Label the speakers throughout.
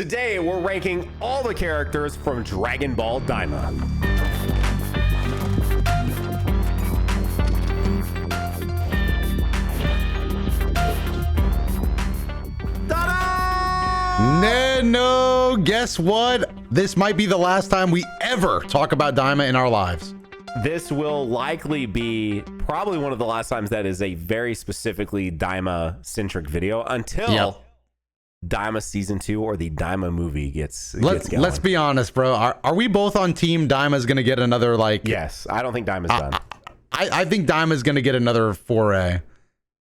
Speaker 1: Today, we're ranking all the characters from Dragon Ball Daima.
Speaker 2: No, guess what? This might be the last time we ever talk about Daima in our lives.
Speaker 1: This will likely be probably one of the last times that is a very specifically Daima-centric video until Daima Season 2 or the Daima movie gets going.
Speaker 2: Let's be honest, bro. Are we both on team Daima's going to get another, like...
Speaker 1: Yes, I don't think Daima's done.
Speaker 2: I think Daima's going to get another foray.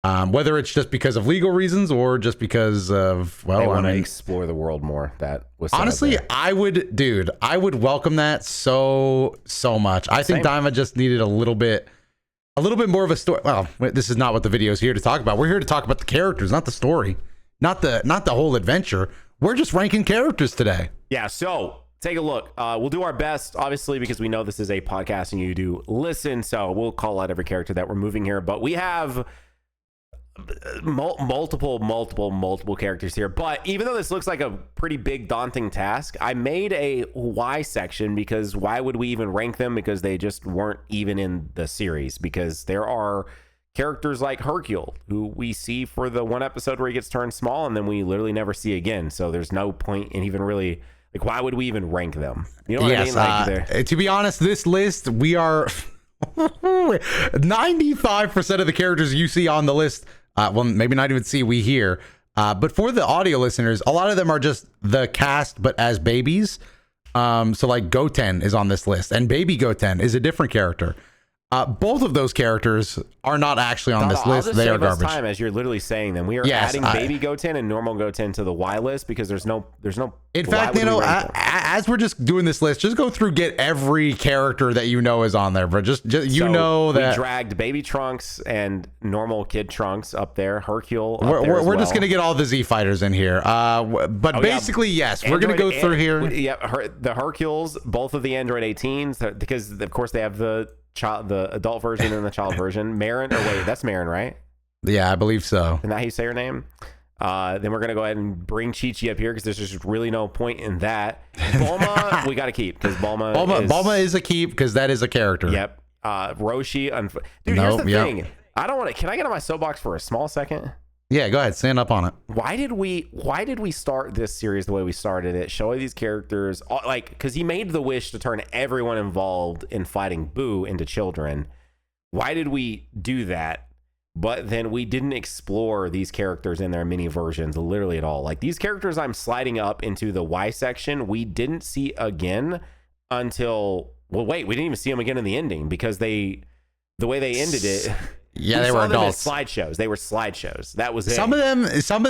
Speaker 2: Whether it's just because of legal reasons or just because of, well,
Speaker 1: they want to explore the world more. That was
Speaker 2: honestly, I would welcome that so much. I think Daima just needed a little bit more of a story. Well, this is not what the video is here to talk about. We're here to talk about the characters, not the story, not the whole adventure. We're just ranking characters today.
Speaker 1: Yeah. So take a look. We'll do our best, obviously, because we know this is a podcast and you do listen. So we'll call out every character that we're moving here, but we have multiple characters here. But even though this looks like a pretty big daunting task, I made a why section, because why would we even rank them? Because they just weren't even in the series, because there are characters like Hercule who we see for the one episode where he gets turned small and then we literally never see again. So there's no point in even really, like, why would we even rank them? You know what I mean? Like, to
Speaker 2: be honest, this list, we are 95% of the characters you see on the list, well, maybe not even see, we hear. But for the audio listeners, a lot of them are just the cast, but as babies. So like Goten is on this list, and Baby Goten is a different character. Both of those characters are not actually on this list. They are garbage.
Speaker 1: Time as you're literally saying them, we are adding Baby Goten and normal Goten to the Y list because there's no.
Speaker 2: In fact, as we're just doing this list, just go through, get every character that you know is on there, bro. Just you know that
Speaker 1: we dragged Baby Trunks and normal Kid Trunks up there. Hercule.
Speaker 2: We're just gonna get all the Z fighters in here. But basically, yes, we're gonna go through here.
Speaker 1: Yeah, the Hercules, both of the Android 18s, because of course they have the adult version and the child version. Marin, or wait, that's Marin, right?
Speaker 2: Yeah, I believe so.
Speaker 1: Isn't that how you say her name? Then we're gonna go ahead and bring Chi-Chi up here because there's just really no point in that. Bulma, we got to keep because Bulma
Speaker 2: is a keep because that is a character.
Speaker 1: Yep. Roshi, dude. Here's the thing. I don't want to. Can I get on my soapbox for a small second?
Speaker 2: Yeah, go ahead. Stand up on it.
Speaker 1: Why did we start this series the way we started it? Showing these characters, like, because he made the wish to turn everyone involved in fighting Buu into children. Why did we do that? But then we didn't explore these characters in their mini versions literally at all. Like, these characters I'm sliding up into the Y section, we didn't see again until, well, wait, we didn't even see them again in the ending because the way they ended it.
Speaker 2: Yeah, they were adults.
Speaker 1: Slideshows. They were slideshows. That was it.
Speaker 2: Some of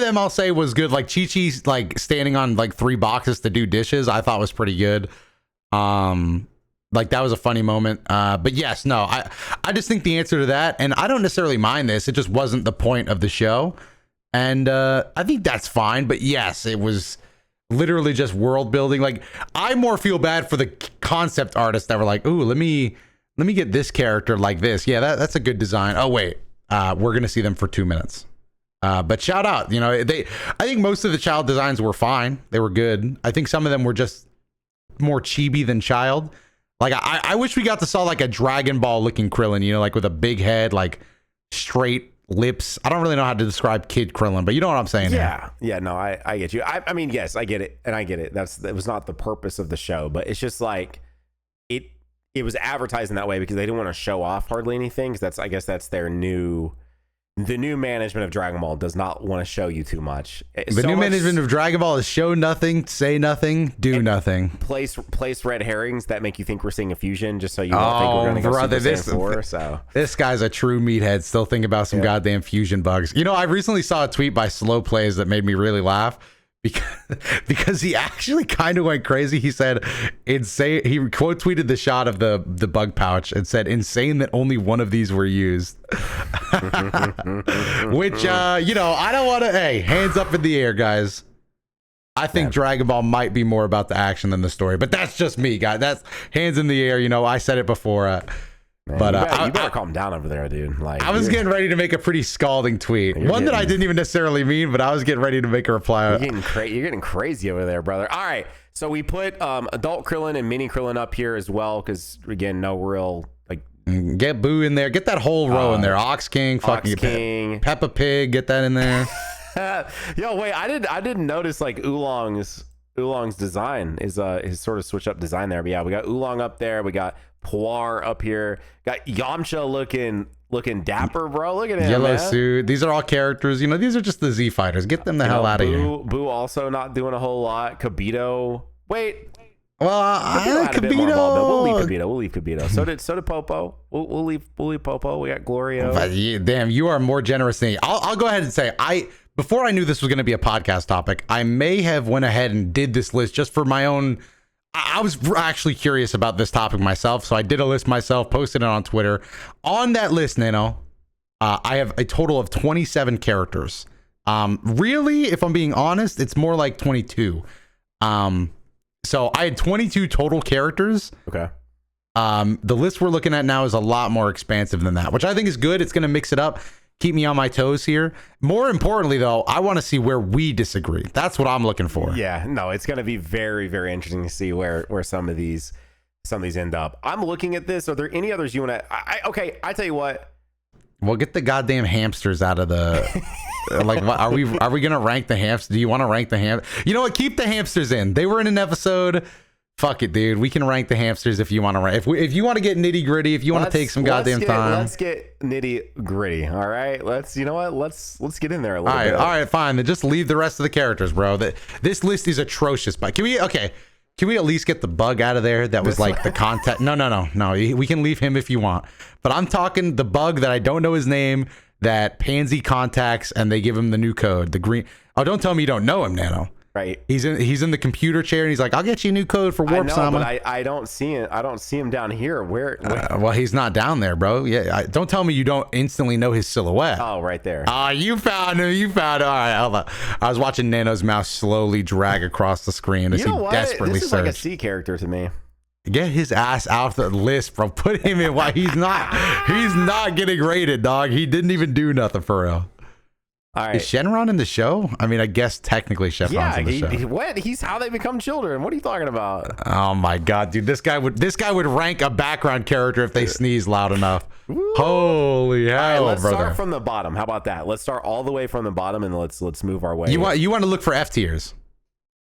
Speaker 2: them I'll say was good. Like Chi-Chi's like standing on like 3 boxes to do dishes, I thought was pretty good. Like that was a funny moment. But yes, no, I just think the answer to that, and I don't necessarily mind this, it just wasn't the point of the show. And I think that's fine. But yes, it was literally just world building. Like, I more feel bad for the concept artists that were like, ooh, let me get this character like this. Yeah, that's a good design. Oh wait, we're gonna see them for 2 minutes. But shout out, you know, I think most of the child designs were fine. They were good. I think some of them were just more chibi than child. Like I wish we got to saw like a Dragon Ball looking Krillin, you know, like with a big head, like straight lips. I don't really know how to describe Kid Krillin, but you know what I'm saying.
Speaker 1: Yeah, no, I get you. I mean, yes, I get it, and I get it. That was not the purpose of the show, but it's just like it was advertised in that way because they didn't want to show off hardly anything. Because I guess that's their the new management of Dragon Ball does not want to show you too much.
Speaker 2: Management of Dragon Ball is show nothing, say nothing, do nothing.
Speaker 1: Place red herrings that make you think we're seeing a fusion, just so you don't think we're going to go Super Saiyan 4. So
Speaker 2: this guy's a true meathead, still thinking about some goddamn fusion bugs. You know, I recently saw a tweet by Slow Plays that made me really laugh. Because he actually kind of went crazy. He said, insane. He quote tweeted the shot of the bug pouch and said, insane that only one of these were used. Which, you know, I don't want to, hey, hands up in the air, guys. I think Dragon Ball might be more about the action than the story, but that's just me, guys. That's hands in the air. You know, I said it before.
Speaker 1: Man,
Speaker 2: But
Speaker 1: you better calm down over there, dude. Like
Speaker 2: I was getting ready to make a pretty scalding tweet, one that I didn't even necessarily mean, but I was getting ready to make a reply.
Speaker 1: You're getting crazy over there, brother. All right, so we put adult Krillin and mini Krillin up here as well, because again, no real like
Speaker 2: get Boo in there, get that whole row in there. Ox King, fucking
Speaker 1: King,
Speaker 2: Peppa Pig, get that in there.
Speaker 1: Yo, wait, I didn't notice like Oolong's design is his sort of switch up design there. But yeah, we got Oolong up there, we got Puar up here, got Yamcha looking dapper, bro. Look at him,
Speaker 2: yellow
Speaker 1: man.
Speaker 2: suit. These are all characters, you know, these are just the Z fighters. Get them the hell out of here.
Speaker 1: Boo also not doing a whole lot. Kabito, wait.
Speaker 2: Well,
Speaker 1: Kabito. We'll leave Kabito. So did Popo. We'll leave Popo. We got Gloria.
Speaker 2: Damn, you are more generous than me. I'll go ahead and say before I knew this was going to be a podcast topic, I may have went ahead and did this list just for my own. I was actually curious about this topic myself, so I did a list myself, posted it on Twitter. On that list, Nano, I have a total of 27 characters. Really, if I'm being honest, it's more like 22. So I had 22 total characters.
Speaker 1: Okay.
Speaker 2: The list we're looking at now is a lot more expansive than that, which I think is good. It's going to mix it up, keep me on my toes here. More importantly, though, I want to see where we disagree. That's what I'm looking for.
Speaker 1: Yeah, no, it's going to be very, very interesting to see where some of these end up. I'm looking at this. Are there any others you want to? Okay, I tell you what.
Speaker 2: Well, get the goddamn hamsters out of the. Like, what, are we gonna rank the hamsters? Do you want to rank the ham? You know what? Keep the hamsters in. They were in an episode. Fuck it, dude. We can rank the hamsters if you want to rank. If you want to get nitty gritty, if you want to take some goddamn time.
Speaker 1: Let's get nitty gritty. All right. You know what? Let's get in there a little bit.
Speaker 2: All right, fine. Then just leave the rest of the characters, bro. This list is atrocious. But can we at least get the bug out of there? That was like the contact. No. We can leave him if you want. But I'm talking the bug that I don't know his name, that Pansy contacts and they give him the new code, the green. Oh, don't tell me you don't know him, Nano.
Speaker 1: Right.
Speaker 2: He's in the computer chair and he's like, I'll get you a new code for Warp Sama.
Speaker 1: But I don't see it. I don't see him down here. Where?
Speaker 2: Well, he's not down there, bro. Yeah. Don't tell me you don't instantly know his silhouette.
Speaker 1: Oh, right there.
Speaker 2: You found him. All right. Hold on. I was watching Nano's mouse slowly drag across the screen as he desperately
Speaker 1: This is
Speaker 2: searched.
Speaker 1: like a C character to me.
Speaker 2: Get his ass out the list, bro. Put him in. Why he's not getting rated, dog. He didn't even do nothing for real.
Speaker 1: All right.
Speaker 2: Is Shenron in the show? I mean, I guess technically Shenron's in the show.
Speaker 1: What? He's how they become children. What are you talking about?
Speaker 2: Oh my god, dude! This guy would rank a background character if they sneeze loud enough. Woo. Holy hell,
Speaker 1: all right, let's
Speaker 2: brother!
Speaker 1: Start from the bottom. How about that? Let's start all the way from the bottom and let's move our way.
Speaker 2: You want to look for F tiers?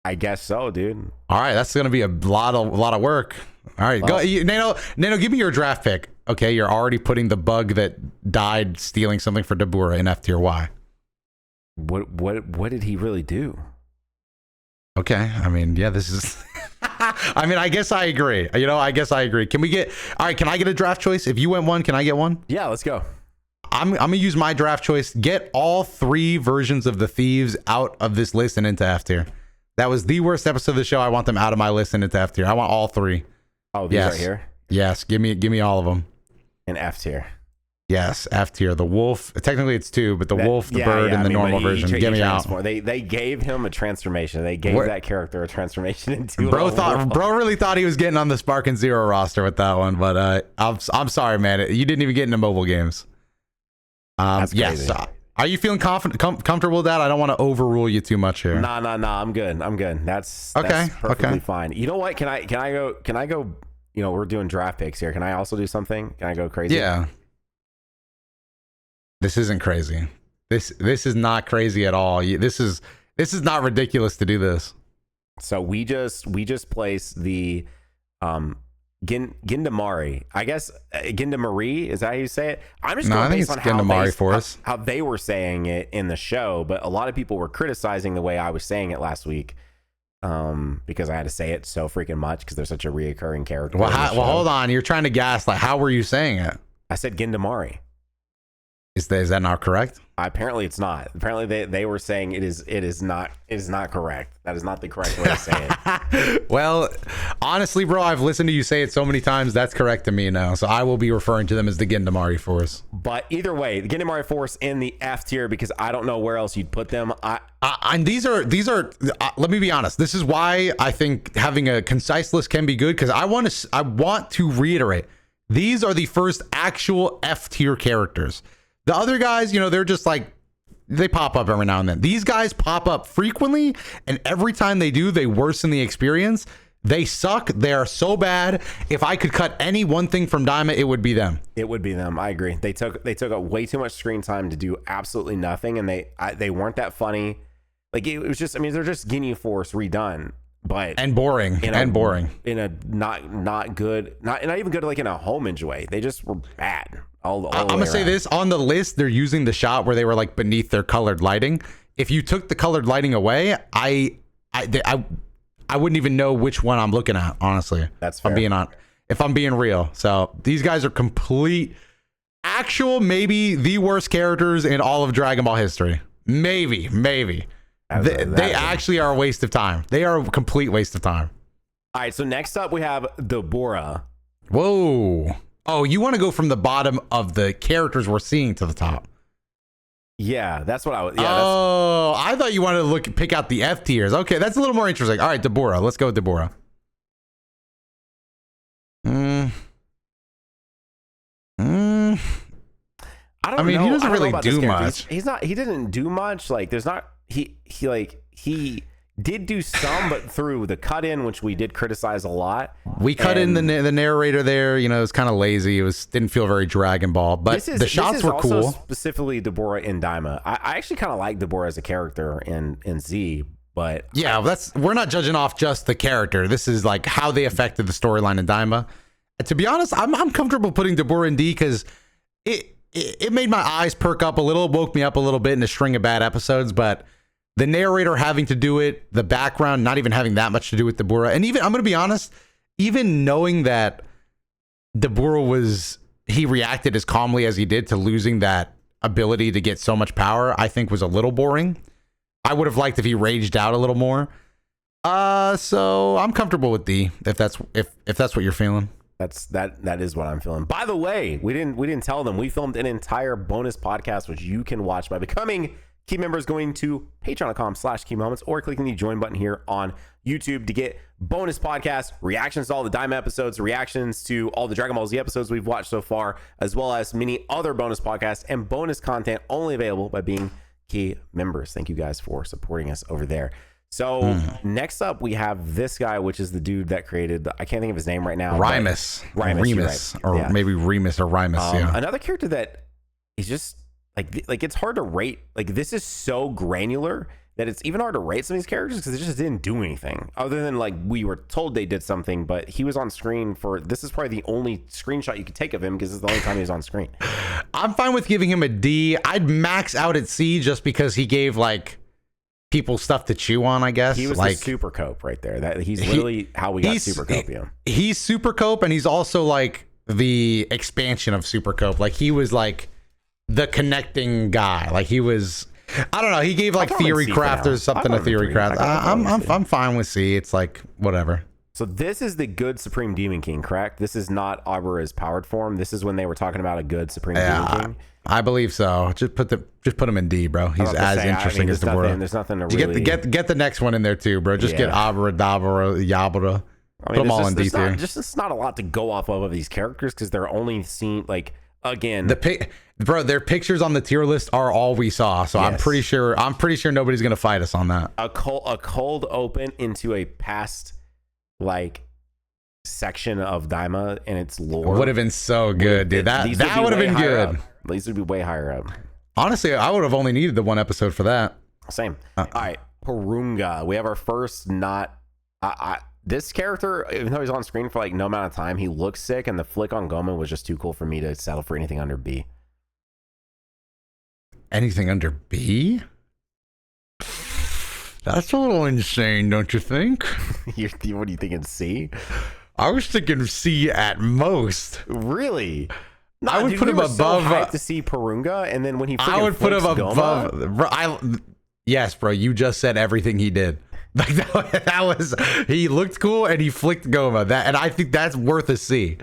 Speaker 1: I guess so, dude.
Speaker 2: All right, that's gonna be a lot of work. All right, go, Nano. Give me your draft pick. Okay, you're already putting the bug that died stealing something for Dabura in F tier. Why?
Speaker 1: What did he really do?
Speaker 2: Okay, I mean, yeah, this is. I mean, I guess I agree. I guess I agree. Can we get? All right, can I get a draft choice? If you went one, can I get one?
Speaker 1: Yeah, let's go.
Speaker 2: I'm gonna use my draft choice. Get all 3 versions of the thieves out of this list and into F tier. That was the worst episode of the show. I want them out of my list and into F tier. I want all 3.
Speaker 1: Oh, these right here?
Speaker 2: Yes, give me all of them.
Speaker 1: In F tier.
Speaker 2: Yes, F tier. The wolf. Technically, it's 2, but the wolf, the bird, and the normal version. Get me out.
Speaker 1: They gave him a transformation. They gave that character a transformation into.
Speaker 2: Bro really thought he was getting on the Spark and Zero roster with that one, but I'm sorry, man. You didn't even get into mobile games.
Speaker 1: That's crazy.
Speaker 2: Yes. Are you feeling comfortable with that? I don't want to overrule you too much here.
Speaker 1: Nah. I'm good. That's perfectly fine. You know what? Can I go? You know, we're doing draft picks here. Can I also do something? Can I go crazy?
Speaker 2: Yeah. This isn't crazy. This is not crazy at all. This is not ridiculous to do this.
Speaker 1: So we just placed the Gindamari. I guess Gindamari, is that how you say it? I'm just going based on how they were saying it in the show, but a lot of people were criticizing the way I was saying it last week. Because I had to say it so freaking much because they're such a reoccurring character.
Speaker 2: Well, hold on. You're trying to gaslight. How were you saying it?
Speaker 1: I said Gindamari.
Speaker 2: Is that not correct?
Speaker 1: Apparently it's not. Apparently they were saying it is not correct. That is not the correct way to say it.
Speaker 2: Well, honestly, bro, I've listened to you say it so many times. That's correct to me now. So I will be referring to them as the Gindamari Force.
Speaker 1: But either way, the Gindamari Force in the F tier because I don't know where else you'd put them.
Speaker 2: And these are. Let me be honest. This is why I think having a concise list can be good because I want to reiterate. These are the first actual F tier characters. The other guys, you know, they're just like, they pop up every now and then. These guys pop up frequently, and every time they do, they worsen the experience. They suck. They are so bad. If I could cut any one thing from Daima, it would be them.
Speaker 1: It would be them. I agree. They took up way too much screen time to do absolutely nothing, and they weren't that funny. Like it was just, I mean, they're just Gindari Force redone, but
Speaker 2: boring in
Speaker 1: a not good, not even good like in a homage way. They just were bad. I'm
Speaker 2: gonna say this on the list. They're using the shot where they were like beneath their colored lighting. If you took the colored lighting away, I wouldn't even know which one I'm looking at. Honestly,
Speaker 1: that's fair.
Speaker 2: If I'm being real. So these guys are complete, maybe the worst characters in all of Dragon Ball history. Maybe. They actually are a waste of time. They are a complete waste of time.
Speaker 1: All right, so next up we have Dabura.
Speaker 2: Whoa. Oh, you want to go from the bottom of the characters we're seeing to the top?
Speaker 1: Yeah, that's what I was.
Speaker 2: Yeah, I thought you wanted to pick out the F tiers. Okay, that's a little more interesting. All right, Dabura. Let's go with Dabura.
Speaker 1: I mean,
Speaker 2: he doesn't really do much.
Speaker 1: He didn't do much. Like, there's not. He did do some, but through the cut in, which we did criticize a lot.
Speaker 2: We cut in the narrator there. You know, it was kind of lazy. Didn't feel very Dragon Ball, but the shots were cool.
Speaker 1: Specifically, Dabura in Daima. I actually kind of like Dabura as a character in Z, but
Speaker 2: yeah, we're not judging off just the character. This is like how they affected the storyline in Daima. To be honest, I'm comfortable putting Dabura in D because it made my eyes perk up a little, woke me up a little bit in a string of bad episodes, but the narrator having to do it, the background not even having that much to do with Dabura, and even, I'm going to be honest, even knowing that Dabura he reacted as calmly as he did to losing that ability to get so much power, I think was a little boring. I would have liked if he raged out a little more. So I'm comfortable with D, if that's what you're feeling.
Speaker 1: That is what I'm feeling. By the way, we didn't tell them we filmed an entire bonus podcast which you can watch by becoming key members, going to patreon.com/keymoments or clicking the join button here on YouTube to get bonus podcasts, reactions to all the Daima episodes, reactions to all the Dragon Ball Z episodes we've watched so far, as well as many other bonus podcasts and bonus content only available by being key members. Thank you guys for supporting us over there. So next up we have this guy, which is the dude that created I can't think of his name right now.
Speaker 2: Remus, right. Or maybe Remus or Remus.
Speaker 1: Another character that is just like it's hard to rate. Like, this is so granular that it's even hard to rate some of these characters because they just didn't do anything other than like we were told they did something, but he was on screen this is probably the only screenshot you could take of him because it's the only time he was on screen.
Speaker 2: I'm fine with giving him a D. I'd max out at C just because he gave like people stuff to chew on, I guess.
Speaker 1: He was
Speaker 2: like
Speaker 1: the super cope right there. He's literally how we got super copium.
Speaker 2: He's super cope, and he's also like the expansion of super cope. Like, he was like the connecting guy. Like, he was, I don't know, he gave like theory craft or something to theory craft. I'm fine with C. It's like whatever.
Speaker 1: So this is the good Supreme Demon King, correct? This is not Abura's powered form. This is when they were talking about a good Supreme Demon King. I
Speaker 2: believe so. Just put him in D, bro. He's as interesting as the world.
Speaker 1: There's nothing to really
Speaker 2: get the next one in there too, bro. Just get Abura, Dabura, Yabura. Put them all in D tier.
Speaker 1: It's not a lot to go off of these characters because they're only seen like again.
Speaker 2: Their pictures on the tier list are all we saw. So yes. I'm pretty sure nobody's gonna fight us on that.
Speaker 1: A cold open into a past like section of Daima and its lore
Speaker 2: would have been so good, dude. That would have been good.
Speaker 1: These would be way higher up.
Speaker 2: Honestly, I would have only needed the one episode for that.
Speaker 1: Same. All right, Porunga. We have our first this character, even though he's on screen for like no amount of time, he looks sick, and the flick on Gomah was just too cool for me to settle for anything under B.
Speaker 2: Anything under B? That's a little insane, don't you think?
Speaker 1: What are you thinking, C?
Speaker 2: I was thinking C at most.
Speaker 1: Really? No,
Speaker 2: I would put him above.
Speaker 1: So hyped to see Porunga, and then when he
Speaker 2: I would put him above. Yes, bro. You just said everything he did. Like that was. He looked cool, and he flicked Gomah. And I think that's worth a C.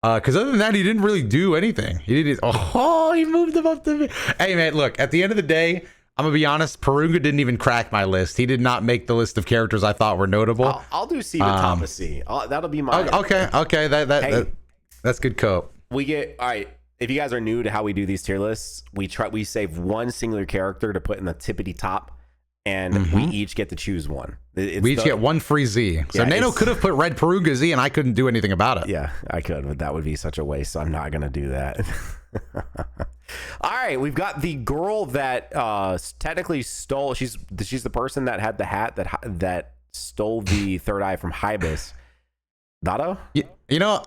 Speaker 2: Because other than that, he didn't really do anything. He moved him up to me. Hey, man, look. At the end of the day, I'm gonna be honest. Porunga didn't even crack my list. He did not make the list of characters I thought were notable.
Speaker 1: I'll do C to top of C. That'll be my.
Speaker 2: Okay.
Speaker 1: Hey,
Speaker 2: That's good cope.
Speaker 1: We get all right. If you guys are new to how we do these tier lists, we save one singular character to put in the tippity top, and we each get to choose one.
Speaker 2: We each get one free Z. So Nano could have put Red Peruga Z, and I couldn't do anything about it.
Speaker 1: Yeah, I could, but that would be such a waste. So I'm not gonna do that. All right, we've got the girl that technically stole. She's the person that had the hat that stole the third eye from Hibis. Dato?
Speaker 2: You know,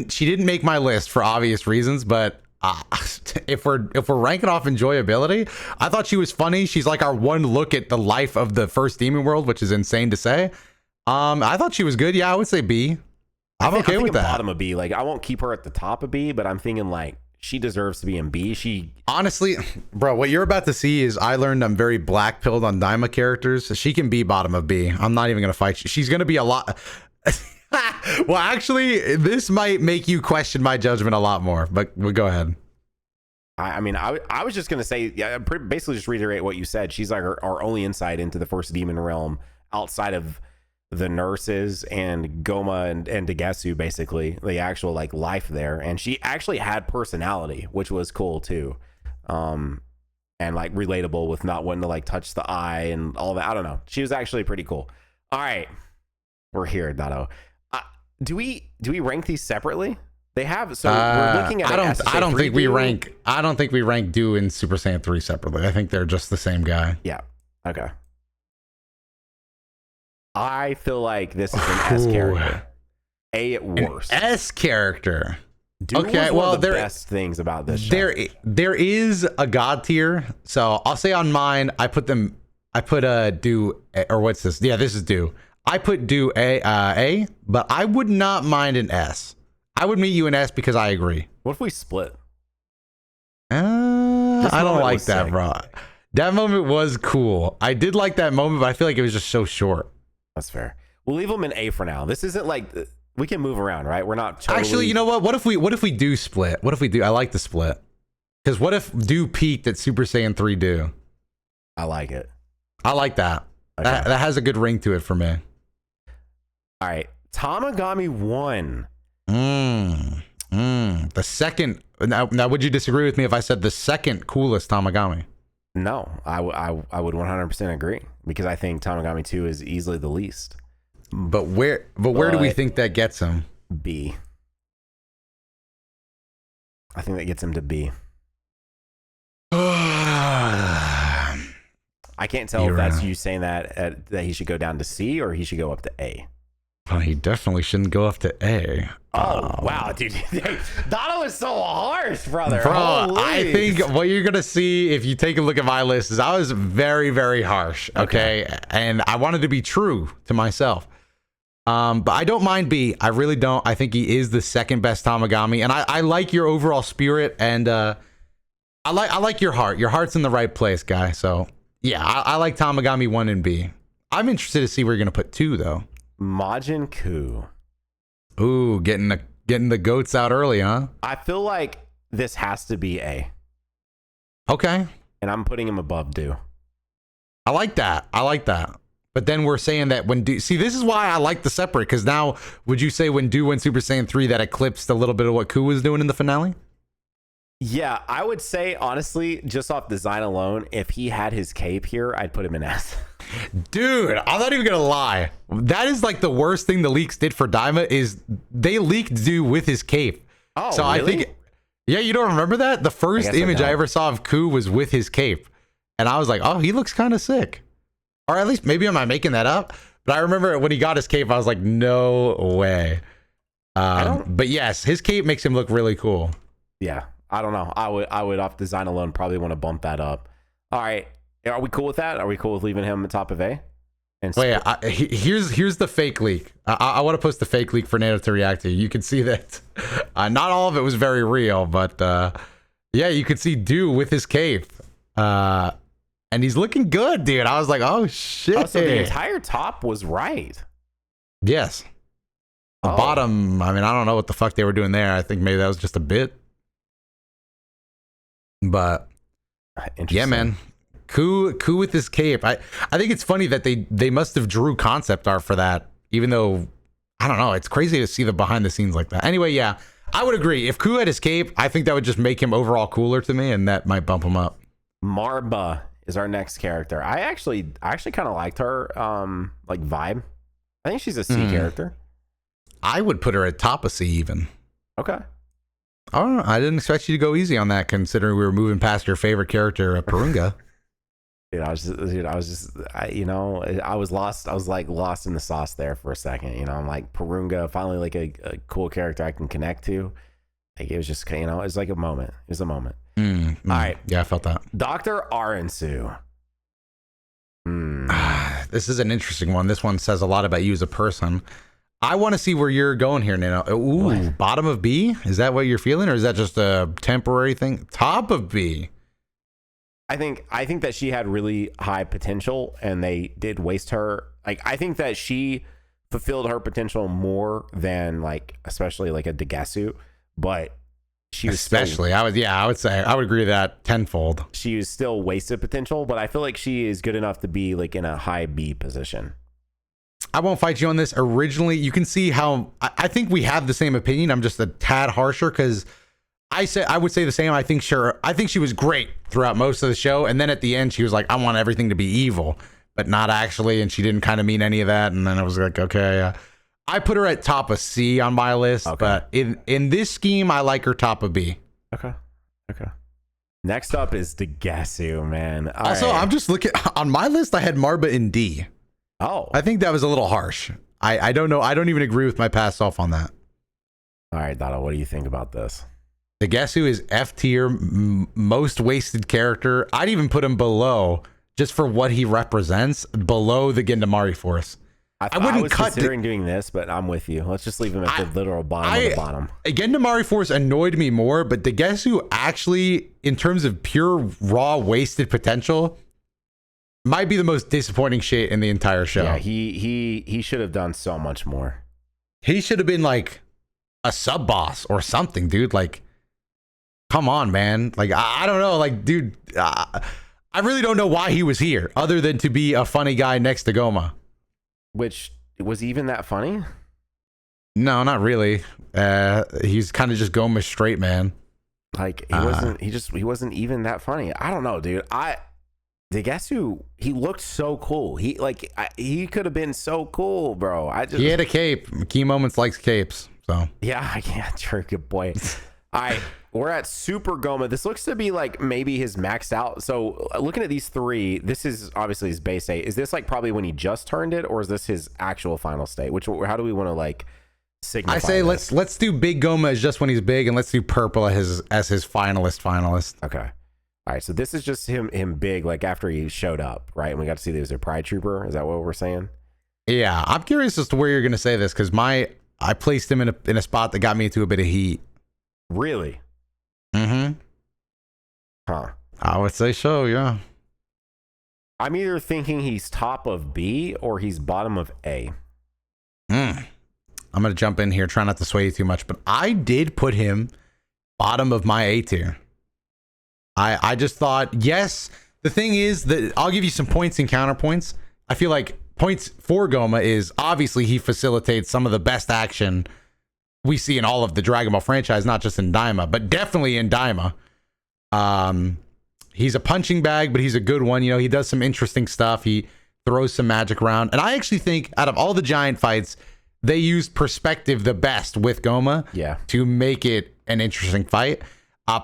Speaker 2: she didn't make my list for obvious reasons, but if we're ranking off enjoyability, I thought she was funny. She's like our one look at the life of the first demon world, which is insane to say. I thought she was good. Yeah, I would say B. I'm okay with that.
Speaker 1: Bottom of B. Like, I won't keep her at the top of B, but I'm thinking like she deserves to be in B. She
Speaker 2: honestly, bro, what you're about to see is I learned I'm very black pilled on Daima characters. So she can be bottom of B. I'm not even gonna fight. She's gonna be a lot. Well, actually, this might make you question my judgment a lot more, but we'll go ahead.
Speaker 1: I mean, I was just going to say, yeah, basically just reiterate what you said. She's like our only insight into the first demon realm outside of the nurses and Gomah and Degesu, basically, the actual like life there. And she actually had personality, which was cool too. And like relatable with not wanting to like touch the eye and all that. I don't know. She was actually pretty cool. All right. We're here, Dato. Do we rank these separately? They have, so we're looking at.
Speaker 2: I don't think we rank Do and Super Saiyan 3 separately. I think they're just the same guy.
Speaker 1: Yeah. Okay. I feel like this is an S character. A at worst.
Speaker 2: An S character.
Speaker 1: Do okay. Well, the best things about this show.
Speaker 2: There is a God tier. So I'll say on mine, I put Do, or what's this? Yeah, this is Do. I put Do A, but I would not mind an S. I would meet you an S because I agree.
Speaker 1: What if we split?
Speaker 2: I don't like that, bro. That moment was cool. I did like that moment, but I feel like it was just so short.
Speaker 1: That's fair. We'll leave them in A for now. This isn't like we can move around, right? We're not totally...
Speaker 2: Actually, you know what? What if we do split? What if we do? I like the split. Because what if Do peaked at Super Saiyan 3 Do?
Speaker 1: I like it.
Speaker 2: I like that. Okay. That has a good ring to it for me.
Speaker 1: All right, Tamagami 1.
Speaker 2: The second. Now, would you disagree with me if I said the second coolest Tamagami?
Speaker 1: No, I would 100% agree because I think Tamagami 2 is easily the least.
Speaker 2: But where do we think that gets him?
Speaker 1: B. I think that gets him to B. I can't tell if that's you saying that he should go down to C or he should go up to A.
Speaker 2: Well, he definitely shouldn't go up to A.
Speaker 1: Oh, wow, dude. Dono is so harsh, brother.
Speaker 2: Bro,
Speaker 1: holy.
Speaker 2: I think what you're going to see if you take a look at my list is I was very, very harsh, okay? And I wanted to be true to myself. But I don't mind B. I really don't. I think he is the second best Tamagami. And I like your overall spirit, and I like your heart. Your heart's in the right place, guy. So, yeah, I like Tamagami 1 and B. I'm interested to see where you're going to put 2, though.
Speaker 1: Majin Buu.
Speaker 2: Ooh, getting the goats out early, huh?
Speaker 1: I feel like this has to be A.
Speaker 2: Okay.
Speaker 1: And I'm putting him above Do.
Speaker 2: I like that. But then we're saying that when Do... See, this is why I like the separate, because now, would you say when Do went Super Saiyan 3 that eclipsed a little bit of what Ku was doing in the finale?
Speaker 1: Yeah, I would say, honestly, just off design alone, if he had his cape here, I'd put him in S.
Speaker 2: Dude, I'm not even gonna lie. That is like the worst thing the leaks did for Daima is they leaked Do with his cape.
Speaker 1: Oh,
Speaker 2: so
Speaker 1: really?
Speaker 2: I think, yeah, you don't remember that? The first image I ever saw of Ku was with his cape, and I was like, oh, he looks kind of sick. Or at least maybe am I making that up? But I remember when he got his cape, I was like, no way. But yes, his cape makes him look really cool.
Speaker 1: Yeah, I don't know. I would off design alone probably want to bump that up. All right. Are we cool with that? Are we cool with leaving him at top of A? And
Speaker 2: here's the fake leak. I want to post the fake leak for Nano to react to. You can see that not all of it was very real, but yeah, you could see Do with his cape, and he's looking good, dude. I was like, oh shit!
Speaker 1: Oh, so the entire top was right.
Speaker 2: Yes. The bottom. I mean, I don't know what the fuck they were doing there. I think maybe that was just a bit. But yeah, man. Ku with his cape. I think it's funny that they must have drew concept art for that, even though I don't know. It's crazy to see the behind the scenes like that. Anyway, yeah, I would agree. If Ku had his cape, I think that would just make him overall cooler to me, and that might bump him up.
Speaker 1: Marba is our next character. I actually kind of liked her like vibe. I think she's a C character.
Speaker 2: I would put her at top of C even.
Speaker 1: Okay.
Speaker 2: Oh, I didn't expect you to go easy on that, considering we were moving past your favorite character, Purunga.
Speaker 1: Dude, I was lost. I was like lost in the sauce there for a second. You know, I'm like Purunga, finally like a cool character I can connect to. Like it was just, it was like a moment. It was a moment. All right.
Speaker 2: Yeah, I felt that.
Speaker 1: Dr. Arensu.
Speaker 2: This is an interesting one. This one says a lot about you as a person. I want to see where you're going here, Nano. Ooh, what? Bottom of B? Is that what you're feeling, or is that just a temporary thing? Top of B.
Speaker 1: I think that she had really high potential, and they did waste her. Like, I think that she fulfilled her potential more than like, especially like a Degasu, but she was
Speaker 2: especially. I would say I would agree with that tenfold.
Speaker 1: She was still wasted potential, but I feel like she is good enough to be like in a high B position.
Speaker 2: I won't fight you on this. Originally, you can see how I think we have the same opinion. I'm just a tad harsher because I would say the same. I think she was great throughout most of the show, and then at the end she was like, I want everything to be evil, but not actually, and she didn't kind of mean any of that. And then I was like, okay, I put her at top of C on my list, but in this scheme, I like her top of B.
Speaker 1: Okay. Next up is Degasu, man.
Speaker 2: Also, I'm just looking on my list. I had Marba in D.
Speaker 1: Oh,
Speaker 2: I think that was a little harsh. I don't know. I don't even agree with my past self on that.
Speaker 1: All right, Dada, what do you think about this?
Speaker 2: Degasu is F tier, most wasted character. I'd even put him below, just for what he represents, below the Gindari Force.
Speaker 1: I was considering doing this, but I'm with you. Let's just leave him at the literal bottom of the bottom.
Speaker 2: Gindari Force annoyed me more, but Degasu actually, in terms of pure raw wasted potential, might be the most disappointing shit in the entire show.
Speaker 1: Yeah, he should have done so much more.
Speaker 2: He should have been like a sub boss or something, dude. Like, come on, man. Like, I don't know. Like, dude, I really don't know why he was here other than to be a funny guy next to Gomah.
Speaker 1: Which, was even that funny?
Speaker 2: No, not really. He's kind of just Gomah straight, man.
Speaker 1: Like, he wasn't even that funny. I don't know, dude. Degasu, he looked so cool. He could have been so cool, bro. He
Speaker 2: had a cape. Key Moments likes capes, so.
Speaker 1: Yeah, true. Good boy. All right, we're at Super Gomah. This looks to be like maybe his maxed out. So looking at these three, this is obviously his base state. Is this like probably when he just turned it, or is this his actual final state? How do we want to like signify?
Speaker 2: I say
Speaker 1: this?
Speaker 2: let's do Big Gomah as just when he's big, and let's do Purple as his finalist.
Speaker 1: Okay. All right, so this is just him big, like after he showed up, right? And we got to see there was a Pride Trooper. Is that what we're saying?
Speaker 2: Yeah, I'm curious as to where you're going to say this, because I placed him in a spot that got me into a bit of heat.
Speaker 1: Really?
Speaker 2: Mm-hmm.
Speaker 1: Huh.
Speaker 2: I would say so, yeah.
Speaker 1: I'm either thinking he's top of B or he's bottom of A.
Speaker 2: I'm going to jump in here, try not to sway you too much, but I did put him bottom of my A tier. I just thought, yes, the thing is that I'll give you some points and counterpoints. I feel like points for Gomah is obviously he facilitates some of the best action we see in all of the Dragon Ball franchise, not just in Daima, but definitely in Daima. He's a punching bag, but he's a good one. He does some interesting stuff. He throws some magic around. And I actually think out of all the giant fights, they used perspective the best with Gomah to make it an interesting fight.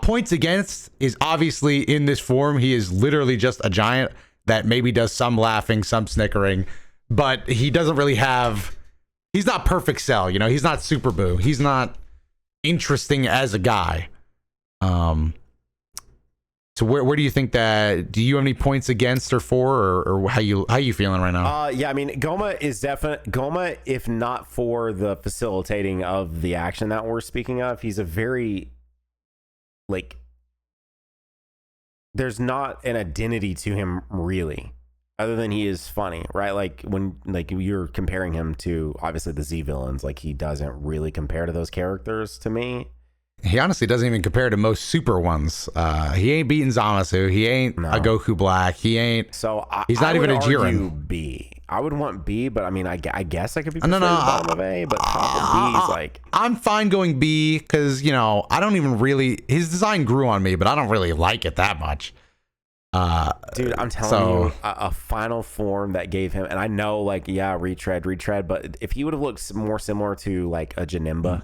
Speaker 2: Points against is obviously in this form. He is literally just a giant that maybe does some laughing, some snickering, but he doesn't really have... He's not Perfect Cell, he's not Super Buu. He's not interesting as a guy. So where do you think that, do you have any points against or for, or how you feeling right now?
Speaker 1: Yeah, I mean, Gomah is Gomah, if not for the facilitating of the action that we're speaking of, he's a very, like, there's not an identity to him really, other than he is funny, right? Like when you're comparing him to obviously the Z villains, like he doesn't really compare to those characters to me.
Speaker 2: He honestly doesn't even compare to most super ones. He ain't beating Zamasu. He ain't a Goku Black. He ain't.
Speaker 1: So
Speaker 2: he's not even a Jiren.
Speaker 1: B. I would want B, but I mean, I guess I could be
Speaker 2: No,
Speaker 1: bottom of A, but top of B is like.
Speaker 2: I'm fine going B because, you know, I don't even really, his design grew on me, but I don't really like it that much.
Speaker 1: Dude, I'm telling you, a final form that gave him, and I know, like, yeah, retread, but if he would have looked more similar to like a Janemba,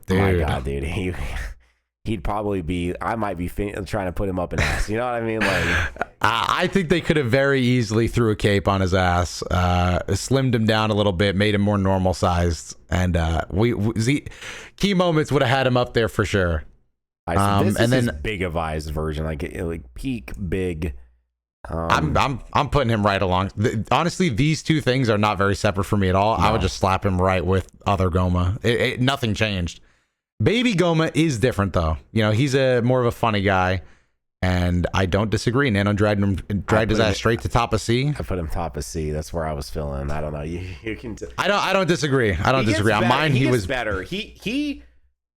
Speaker 2: dude.
Speaker 1: Oh my God, dude, he'd probably be. I might be trying to put him up in ass. You know what I mean? Like,
Speaker 2: I think they could have very easily threw a cape on his ass, slimmed him down a little bit, made him more normal sized, and key moments would have had him up there for sure.
Speaker 1: This is his big of eyes version, like peak big.
Speaker 2: I'm putting him right along. Honestly, these two things are not very separate for me at all. No. I would just slap him right with other Gomah. Nothing changed. Baby Gomah is different though. You know, he's more of a funny guy, and I don't disagree. Nano dragged his ass straight to top of C.
Speaker 1: I put him top of C. That's where I was feeling. I don't know. You can.
Speaker 2: I don't disagree. On mine, he was
Speaker 1: better. He.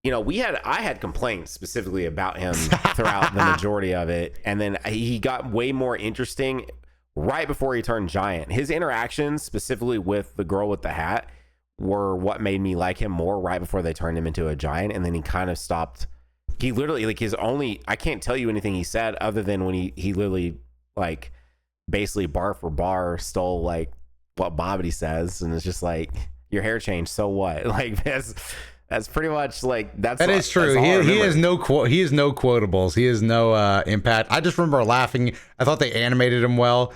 Speaker 1: You know, I had complaints specifically about him throughout the majority of it, and then he got way more interesting right before he turned giant. His interactions, specifically with the girl with the hat, were what made me like him more right before they turned him into a giant, and then he kind of stopped. He literally, like, I can't tell you anything he said other than when he literally, like, basically bar for bar stole, like, what Bobbity says, and it's just like, your hair changed, so what? Like, that's pretty much like that
Speaker 2: is true. He has no quotables. He has no impact. I just remember laughing. I thought they animated him well.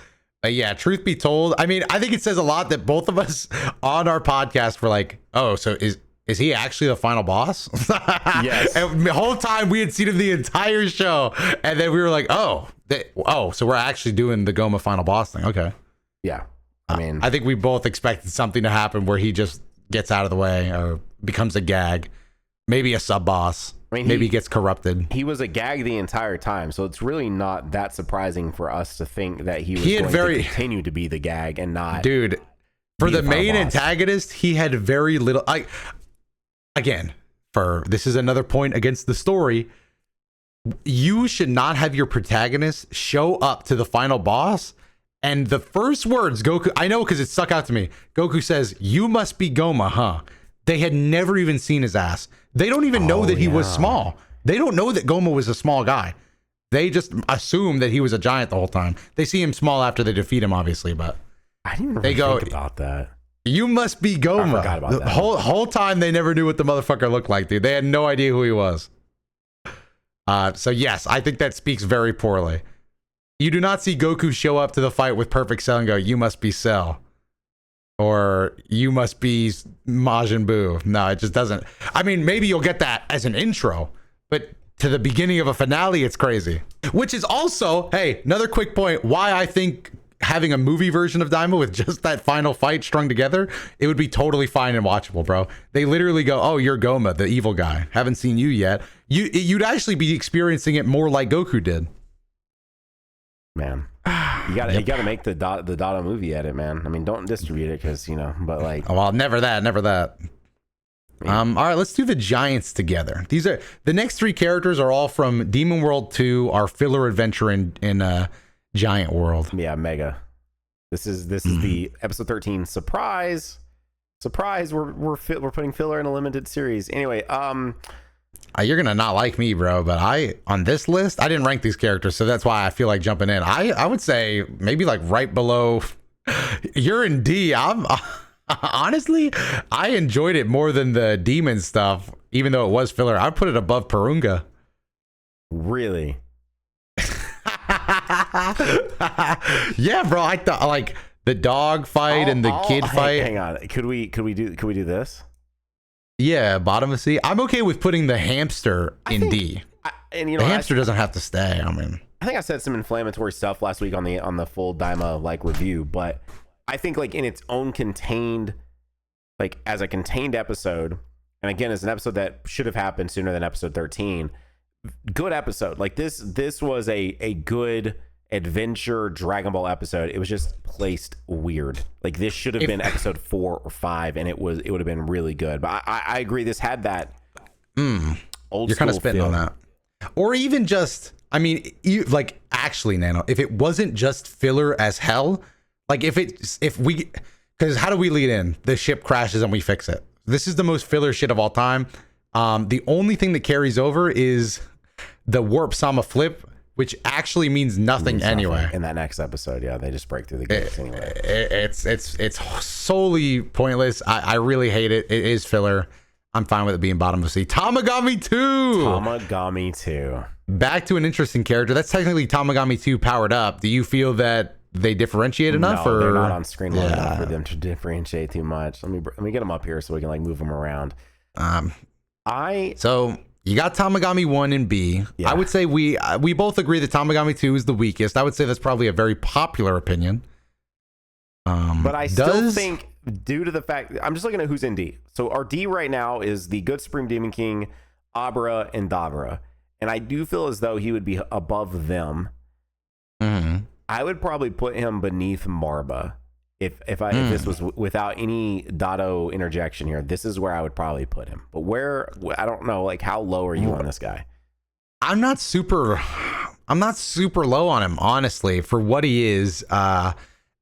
Speaker 2: Yeah, truth be told, I mean, I think it says a lot that both of us on our podcast were like, oh, so is he actually the final boss?
Speaker 1: Yes.
Speaker 2: And the whole time we had seen him the entire show, and then we were like, so we're actually doing the Gomah final boss thing. Okay.
Speaker 1: Yeah. I mean,
Speaker 2: I think we both expected something to happen where he just gets out of the way or becomes a gag, maybe a sub boss. I mean, maybe he gets corrupted.
Speaker 1: He was a gag the entire time, so it's really not that surprising for us to think that he was to continue to be the gag and not.
Speaker 2: Dude, for the main antagonist, he had very little. This is another point against the story. You should not have your protagonist show up to the final boss. And the first words Goku, I know because it stuck out to me. Goku says, "You must be Gomah, huh?" They had never even seen his ass. They don't even know that he was small. They don't know that Gomah was a small guy. They just assume that he was a giant the whole time. They see him small after they defeat him, obviously, but
Speaker 1: I didn't even think about that.
Speaker 2: You must be Gomah.
Speaker 1: I forgot about
Speaker 2: the
Speaker 1: that.
Speaker 2: whole time they never knew what the motherfucker looked like, dude. They had no idea who he was. So yes, I think that speaks very poorly. You do not see Goku show up to the fight with Perfect Cell and go, "You must be Cell," or "You must be Majin Buu." No, it just doesn't. I mean, maybe you'll get that as an intro, but to the beginning of a finale, it's crazy. Which is also, hey, another quick point, why I think having a movie version of Daima with just that final fight strung together, it would be totally fine and watchable, bro. They literally go, "Oh, you're Gomah, the evil guy. Haven't seen you yet." You'd actually be experiencing it more like Goku did.
Speaker 1: Man, you gotta make the Dada movie edit, man. I mean, don't distribute it because but like,
Speaker 2: oh, well, never that. Yeah. All right, let's do the giants together. These are the next three characters are all from Demon World 2, our filler adventure in Giant World.
Speaker 1: Yeah, mega. This is the episode 13 surprise. We're putting filler in a limited series. Anyway,
Speaker 2: you're gonna not like me, bro, but on this list I didn't rank these characters, so that's why I feel like jumping in. I would say maybe like right below. You're in D. I'm honestly, I enjoyed it more than the demon stuff, even though it was filler. I'd put it above Purunga.
Speaker 1: Really?
Speaker 2: Yeah, bro. I thought like the dog fight and the kid fight.
Speaker 1: Hang on, could we do this?
Speaker 2: Yeah, bottom of C. I'm okay with putting the hamster in D. The hamster doesn't have to stay. I mean,
Speaker 1: I think I said some inflammatory stuff last week on the full Daima like review, but I think like in its own contained, like as a contained episode, and again as an episode that should have happened sooner than episode 13. Good episode. Like this was a good adventure Dragon Ball episode. It was just placed weird. Like this should have been episode 4 or 5, and it would have been really good. But I agree. This had that old.
Speaker 2: You're kind of spitting on that, or even just. I mean, actually, Nano. If it wasn't just filler as hell, Like because how do we lead in? The ship crashes and we fix it. This is the most filler shit of all time. The only thing that carries over is the warp Sama flip, which actually means nothing anyway.
Speaker 1: In that next episode, yeah, they just break through the gates anyway.
Speaker 2: It's solely pointless. I really hate it. It is filler. I'm fine with it being bottom of the sea. Tamagami 2!
Speaker 1: Tamagami 2.
Speaker 2: Back to an interesting character. That's technically Tamagami 2 powered up. Do you feel that they differentiate enough?
Speaker 1: No, they're not on screen long enough for them to differentiate too much. Let me get them up here so we can like move them around.
Speaker 2: So you got Tamagami 1 and B. Yeah. I would say we both agree that Tamagami 2 is the weakest. I would say that's probably a very popular opinion.
Speaker 1: But I still think, due to the fact, I'm just looking at who's in D. So our D right now is the good Supreme Demon King, Abra, and Dabura. And I do feel as though he would be above them.
Speaker 2: Mm-hmm.
Speaker 1: I would probably put him beneath Marba. If this was without any Dato interjection here, this is where I would probably put him. But where, I don't know, like how low are you on this guy?
Speaker 2: I'm not super low on him, honestly, for what he is.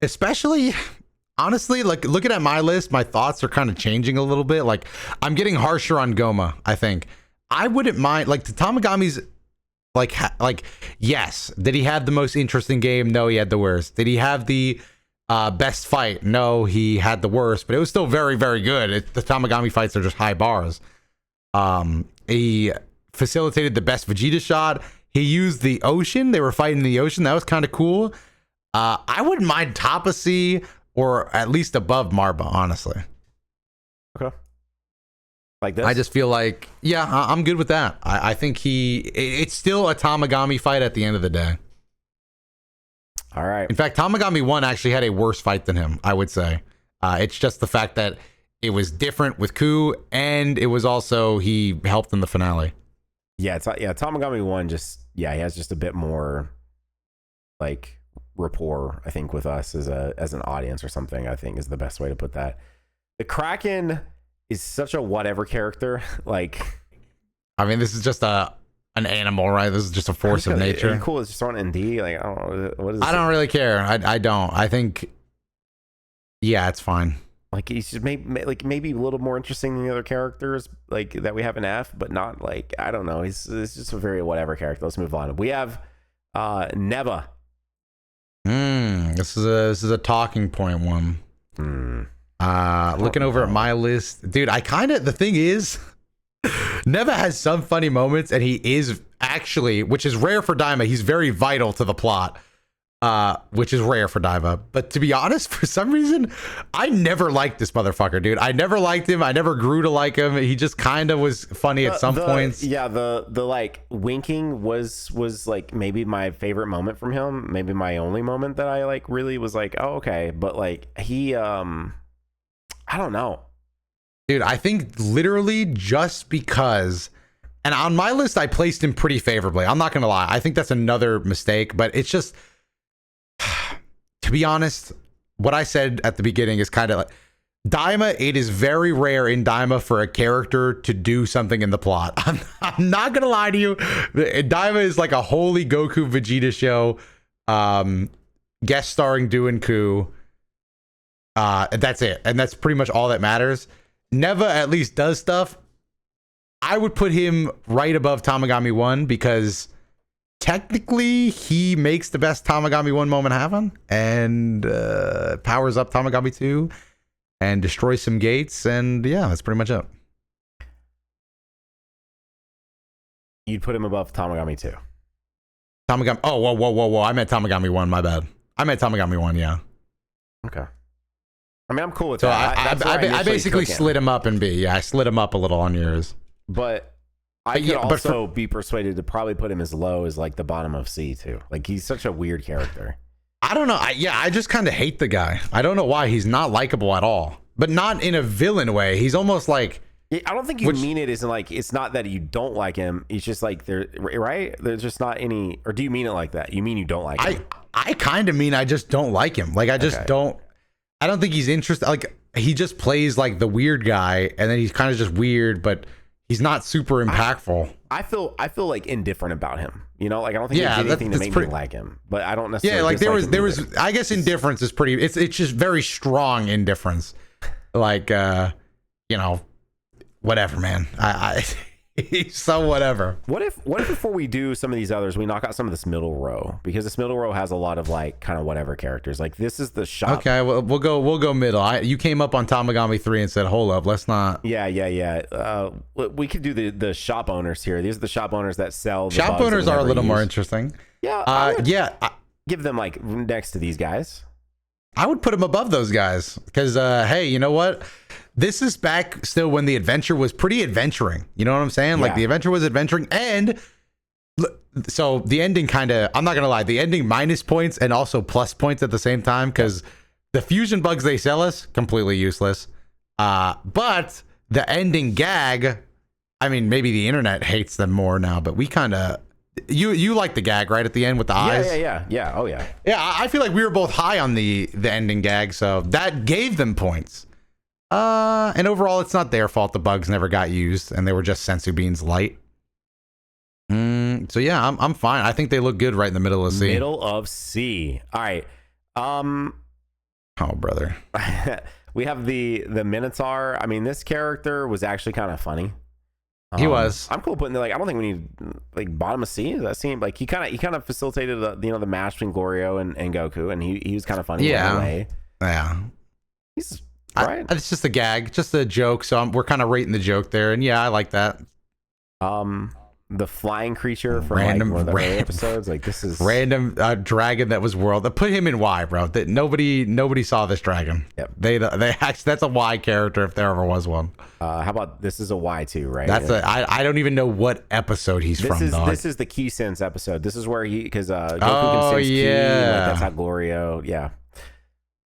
Speaker 2: Especially, honestly, like looking at my list, my thoughts are kind of changing a little bit. Like I'm getting harsher on Gomah, I think. I wouldn't mind, like the Tamagami's, like yes. Did he have the most interesting game? No, he had the worst. Did he have the best fight? No, he had the worst, but it was still very, very good. The Tamagami fights are just high bars. He facilitated the best Vegeta shot. He used the ocean. They were fighting in the ocean. That was kind of cool. I wouldn't mind top of C or at least above Marba, honestly.
Speaker 1: Okay. Like this?
Speaker 2: I just feel like, yeah, I'm good with that. I think it's still a Tamagami fight at the end of the day.
Speaker 1: All right.
Speaker 2: In fact, Tamagami 1 actually had a worse fight than him, I would say. It's just the fact that it was different with Ku, and it was also, he helped in the finale.
Speaker 1: Yeah, Tamagami 1 he has just a bit more, like, rapport, I think, with us as an audience or something, I think is the best way to put that. The Kraken is such a whatever character. Like,
Speaker 2: I mean, this is just an animal, right? This is just a force of nature.
Speaker 1: Are you cool? It's just on ND. Like, I don't know. What is
Speaker 2: I don't really care. I don't. I think, yeah, it's fine.
Speaker 1: Like, he's just maybe a little more interesting than the other characters, like that we have in F, but not like, I don't know. He's just a very whatever character. Let's move on. We have Neeva.
Speaker 2: This is a talking point one. Looking over at my list, dude, the thing is, Neeva has some funny moments, and he is actually, which is rare for Daima, he's very vital to the plot, which is rare for Daima. But to be honest, for some reason, I never liked this motherfucker, dude. I never liked him. I never grew to like him. He just kind of was funny at some points.
Speaker 1: Yeah, the like winking was like maybe my favorite moment from him. Maybe my only moment that I like really was like, oh, okay. But like he, I don't know.
Speaker 2: Dude, I think literally just because, and on my list, I placed him pretty favorably. I'm not going to lie. I think that's another mistake, but it's just, to be honest, what I said at the beginning is kind of like, Daima, it is very rare in Daima for a character to do something in the plot. I'm not going to lie to you. Daima is like a holy Goku Vegeta show, guest starring Du and Ku. That's it. And that's pretty much all that matters. Neeva at least does stuff. I would put him right above Tamagami 1 because technically he makes the best Tamagami 1 moment happen and powers up Tamagami 2 and destroys some gates. And yeah, that's pretty much it.
Speaker 1: You'd put him above Tamagami 2.
Speaker 2: Tamagami. Oh, whoa. I meant Tamagami 1. My bad. I meant Tamagami 1. Yeah.
Speaker 1: Okay. I mean, I'm cool with
Speaker 2: so
Speaker 1: that.
Speaker 2: I basically slid him up in B. Yeah, I slid him up a little on yours.
Speaker 1: But I could also be persuaded to probably put him as low as like the bottom of C too. Like he's such a weird character.
Speaker 2: I don't know. I just kind of hate the guy. I don't know why. He's not likable at all. But not in a villain way. He's almost like...
Speaker 1: I don't think you mean it isn't like, it's not that you don't like him. It's just like, right? There's just not any... Or do you mean it like that? You mean you don't like him?
Speaker 2: I kind of mean I just don't like him. Like I just don't... I don't think he's interested. Like he just plays like the weird guy, and then he's kind of just weird, but he's not super impactful.
Speaker 1: I feel like indifferent about him. You know, like I don't think
Speaker 2: Yeah,
Speaker 1: there's anything to
Speaker 2: that's
Speaker 1: make me like him. But I don't necessarily.
Speaker 2: Yeah, like
Speaker 1: dislike
Speaker 2: there
Speaker 1: him
Speaker 2: was
Speaker 1: either.
Speaker 2: I guess indifference is pretty. It's just very strong indifference. Like you know, whatever, man. I so whatever.
Speaker 1: What if before we do some of these others, we knock out some of this middle row, because this middle row has a lot of like kind of whatever characters. Like this is the shop.
Speaker 2: Okay, well, we'll go middle. You came up on Tamagami 3 and said, "Hold up, let's not."
Speaker 1: Yeah. We could do the shop owners here. These are the shop owners that sell. The
Speaker 2: Shop
Speaker 1: bugs
Speaker 2: owners
Speaker 1: that we
Speaker 2: are a
Speaker 1: never
Speaker 2: little more
Speaker 1: use.
Speaker 2: interesting.
Speaker 1: Yeah, I would
Speaker 2: Yeah.
Speaker 1: give them like next to these guys.
Speaker 2: I would put them above those guys because, hey, you know what? This is back still when the adventure was pretty adventuring. You know what I'm saying? Like
Speaker 1: Yeah.
Speaker 2: the adventure was adventuring, and so the ending kind of, I'm not gonna lie, the ending minus points and also plus points at the same time, because the fusion bugs they sell us completely useless. But the ending gag, I mean, maybe the internet hates them more now, but we kind of. You like the gag right at the end with the eyes?
Speaker 1: Yeah. Oh yeah.
Speaker 2: Yeah, I feel like we were both high on the ending gag, so that gave them points. And overall, it's not their fault the bugs never got used, and they were just sensu beans light. So yeah, I'm fine. I think they look good right in the middle of C.
Speaker 1: Middle of C. All right.
Speaker 2: Oh, brother.
Speaker 1: We have the Minotaur. I mean, this character was actually kind of funny.
Speaker 2: He was.
Speaker 1: I'm cool putting like I don't think we need like bottom of C. That seemed like he kind of facilitated the match between Gloria and Goku, and he was kind of funny.
Speaker 2: Yeah.
Speaker 1: In a way.
Speaker 2: Yeah.
Speaker 1: He's right.
Speaker 2: It's just a gag, just a joke. So we're kind of rating the joke there, and yeah, I like that.
Speaker 1: The flying creature from like one of the early episodes, like this is
Speaker 2: random dragon that was world. Put him in Y, bro. That nobody saw this dragon.
Speaker 1: Yep.
Speaker 2: They actually, that's a Y character if there ever was one.
Speaker 1: How about this is a Y too, right?
Speaker 2: That's I don't even know what episode he's from.
Speaker 1: This is the Ki sense episode. This is where because Goku
Speaker 2: Oh,
Speaker 1: can sense Ki. Like,
Speaker 2: yeah.
Speaker 1: that's how Gloria. Yeah.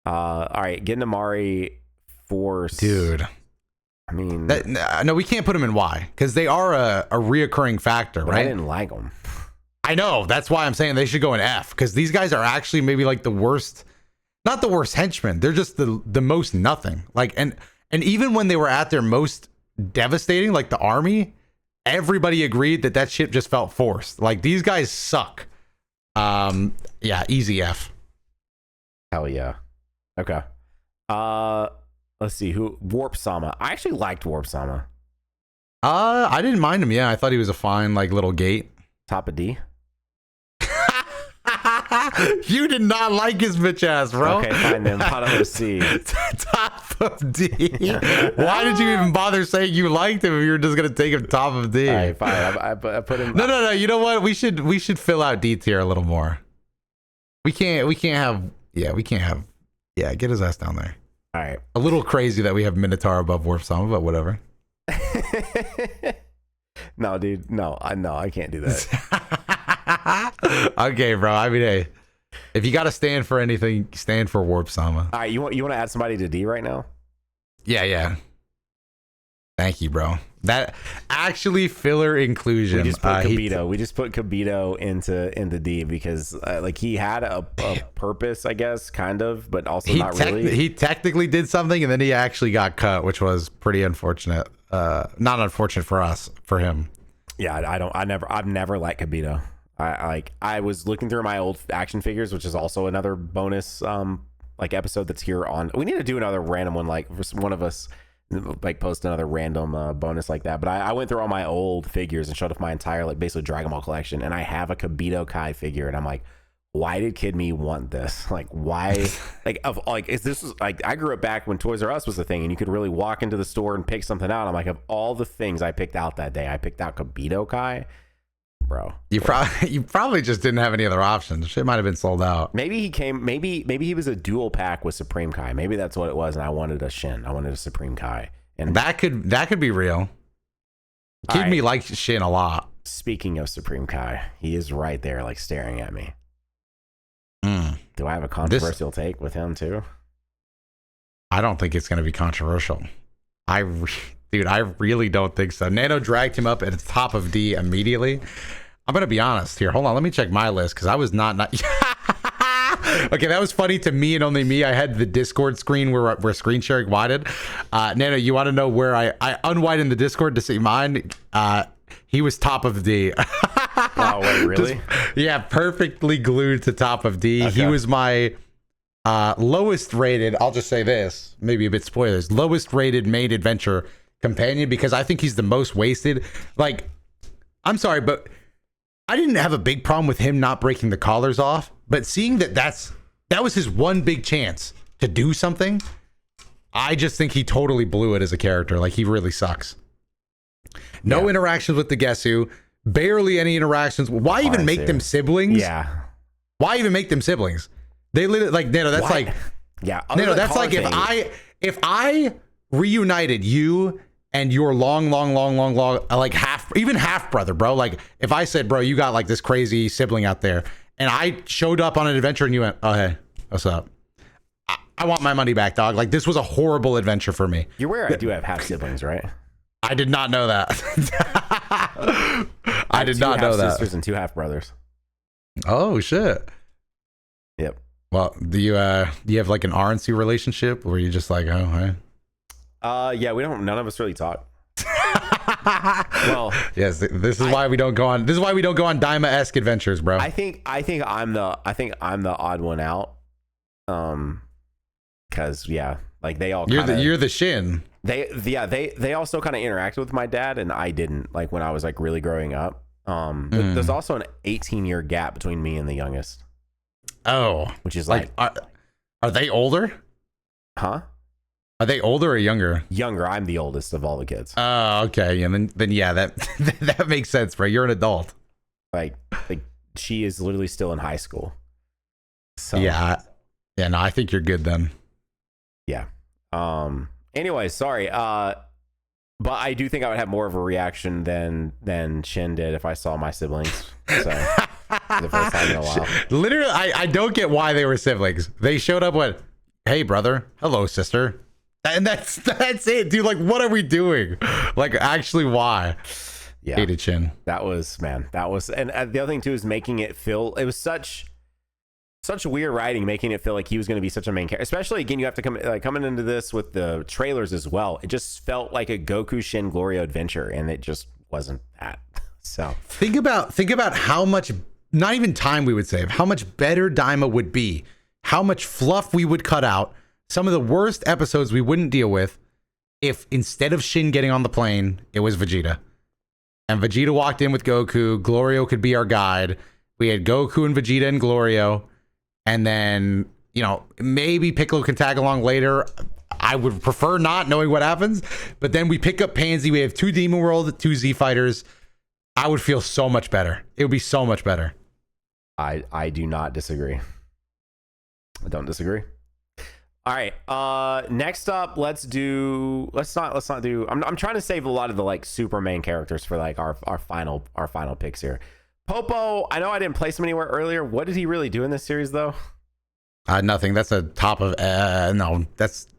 Speaker 1: All right, Gindari Force,
Speaker 2: Dude.
Speaker 1: I mean,
Speaker 2: no, we can't put them in Y because they are a reoccurring factor,
Speaker 1: but
Speaker 2: right?
Speaker 1: I didn't like them.
Speaker 2: I know. That's why I'm saying they should go in F, because these guys are actually maybe like the worst, not the worst henchmen. They're just the most nothing. Like, and even when they were at their most devastating, like the army, everybody agreed that shit just felt forced. Like, these guys suck. Yeah, easy F.
Speaker 1: Hell yeah. Okay. Let's see Warp Sama. I actually liked Warp Sama.
Speaker 2: I didn't mind him. Yeah, I thought he was a fine like little gate.
Speaker 1: Top of D.
Speaker 2: You did not like his bitch ass, bro.
Speaker 1: Okay, fine then. Bottom of C.
Speaker 2: Top of D. Why did you even bother saying you liked him if you were just gonna take him top of D?
Speaker 1: All right, fine. I put him.
Speaker 2: No. You know what? We should fill out D tier a little more. We can't have. Yeah, get his ass down there.
Speaker 1: All right.
Speaker 2: A little crazy that we have Minotaur above Warp Sama, but whatever.
Speaker 1: No, dude. No, I can't do that.
Speaker 2: Okay, bro. I mean, hey, if you got to stand for anything, stand for Warp Sama.
Speaker 1: All right, you want to add somebody to D right now?
Speaker 2: Yeah. Thank you, bro. That actually filler inclusion.
Speaker 1: We just put Kabito. We just put Kabito into D because like he had a purpose, I guess, kind of, but also not really.
Speaker 2: He technically did something, and then he actually got cut, which was pretty unfortunate. Not unfortunate for us, for him.
Speaker 1: Yeah, I've never liked Kabito. I was looking through my old action figures, which is also another bonus like episode that's here on. We need to do another random one, like one of us like post another random bonus like that. But I went through all my old figures and showed off my entire like basically Dragon Ball collection, and I have a Kabito Kai figure, and I'm like, why did Kid Me want this? Like, why? Is this like I grew up back when Toys R Us was a thing, and you could really walk into the store and pick something out. I'm like, of all the things I picked out that day, I picked out Kabito Kai. Bro,
Speaker 2: you probably just didn't have any other options. Shit might have been sold out.
Speaker 1: Maybe he came. Maybe he was a dual pack with Supreme Kai. Maybe that's what it was. And I wanted a Shin. I wanted a Supreme Kai. And
Speaker 2: that could be real. Kid Me likes Shin a lot.
Speaker 1: Speaking of Supreme Kai, he is right there, like staring at me. Do I have a controversial take with him too?
Speaker 2: I don't think it's going to be controversial. Dude, I really don't think so. Nano dragged him up at the top of D immediately. I'm going to be honest here. Hold on. Let me check my list because I was not. Okay, that was funny to me and only me. I had the Discord screen where screen sharing widened. Nano, you want to know where I unwidened the Discord to see mine? he was top of D.
Speaker 1: Oh, wait, really?
Speaker 2: Yeah, perfectly glued to top of D.
Speaker 1: Okay.
Speaker 2: He was my lowest rated, I'll just say this, maybe a bit spoilers, lowest rated main adventure companion, because I think he's the most wasted. Like, I'm sorry, but I didn't have a big problem with him not breaking the collars off, but seeing that was his one big chance to do something, I just think he totally blew it as a character. Like, he really sucks. No interactions with the Gesu, barely any interactions. Why even make them siblings?
Speaker 1: Yeah.
Speaker 2: Why even make them siblings? They literally, like, Nano, that's like,
Speaker 1: yeah.
Speaker 2: Nano, that's like if I reunited you and your long, like half brother, bro. Like, if I said, bro, you got like this crazy sibling out there, and I showed up on an adventure and you went, oh, hey, what's up? I want my money back, dog. Like, this was a horrible adventure for me.
Speaker 1: You're aware I do have half siblings, right?
Speaker 2: I did not know that. I did not know that.
Speaker 1: 2 half sisters and 2 half brothers.
Speaker 2: Oh shit.
Speaker 1: Yep.
Speaker 2: Well, do you have like an RNC relationship where you just like, oh, hey?
Speaker 1: Yeah, none of us really talk. Well,
Speaker 2: yes, this is why we don't go on Daima-esque adventures, bro.
Speaker 1: I think I'm the odd one out. Cause like they all
Speaker 2: you're the Shin.
Speaker 1: They also kind of interacted with my dad, and I didn't, like, when I was like really growing up. There's also an 18-year gap between me and the youngest.
Speaker 2: Oh,
Speaker 1: which is like
Speaker 2: are they older?
Speaker 1: Huh?
Speaker 2: Are they older or younger?
Speaker 1: Younger. I'm the oldest of all the kids.
Speaker 2: Oh, okay. And then yeah, that makes sense, bro. You're an adult.
Speaker 1: Like she is literally still in high school. So
Speaker 2: yeah. No, I think you're good then.
Speaker 1: Yeah. Anyway, sorry. But I do think I would have more of a reaction than Shin did if I saw my siblings. So the first time in a while.
Speaker 2: Literally, I don't get why they were siblings. They showed up with, hey brother, hello sister. And that's it, dude. Like, what are we doing? Like, actually, why?
Speaker 1: Yeah.
Speaker 2: Hated Shin.
Speaker 1: That was, and the other thing too is making it feel, it was such weird writing, making it feel like he was going to be such a main character. Especially, again, you have to coming into this with the trailers as well. It just felt like a Goku Shin Gloria adventure, and it just wasn't that. So
Speaker 2: think about how much, not even time we would save, how much better Daima would be, how much fluff we would cut out, some of the worst episodes we wouldn't deal with if instead of Shin getting on the plane, it was Vegeta. And Vegeta walked in with Goku. Glorio could be our guide. We had Goku and Vegeta and Glorio. And then, maybe Piccolo can tag along later. I would prefer not, knowing what happens. But then we pick up Pansy. We have 2 Demon World, 2 Z Fighters. I would feel so much better. It would be so much better.
Speaker 1: I do not disagree. I don't disagree. All right. Next up, let's not do. I'm trying to save a lot of the like super main characters for like our final picks here. Popo, I know I didn't place him anywhere earlier. What did he really do in this series though?
Speaker 2: Nothing. That's a top of no. That's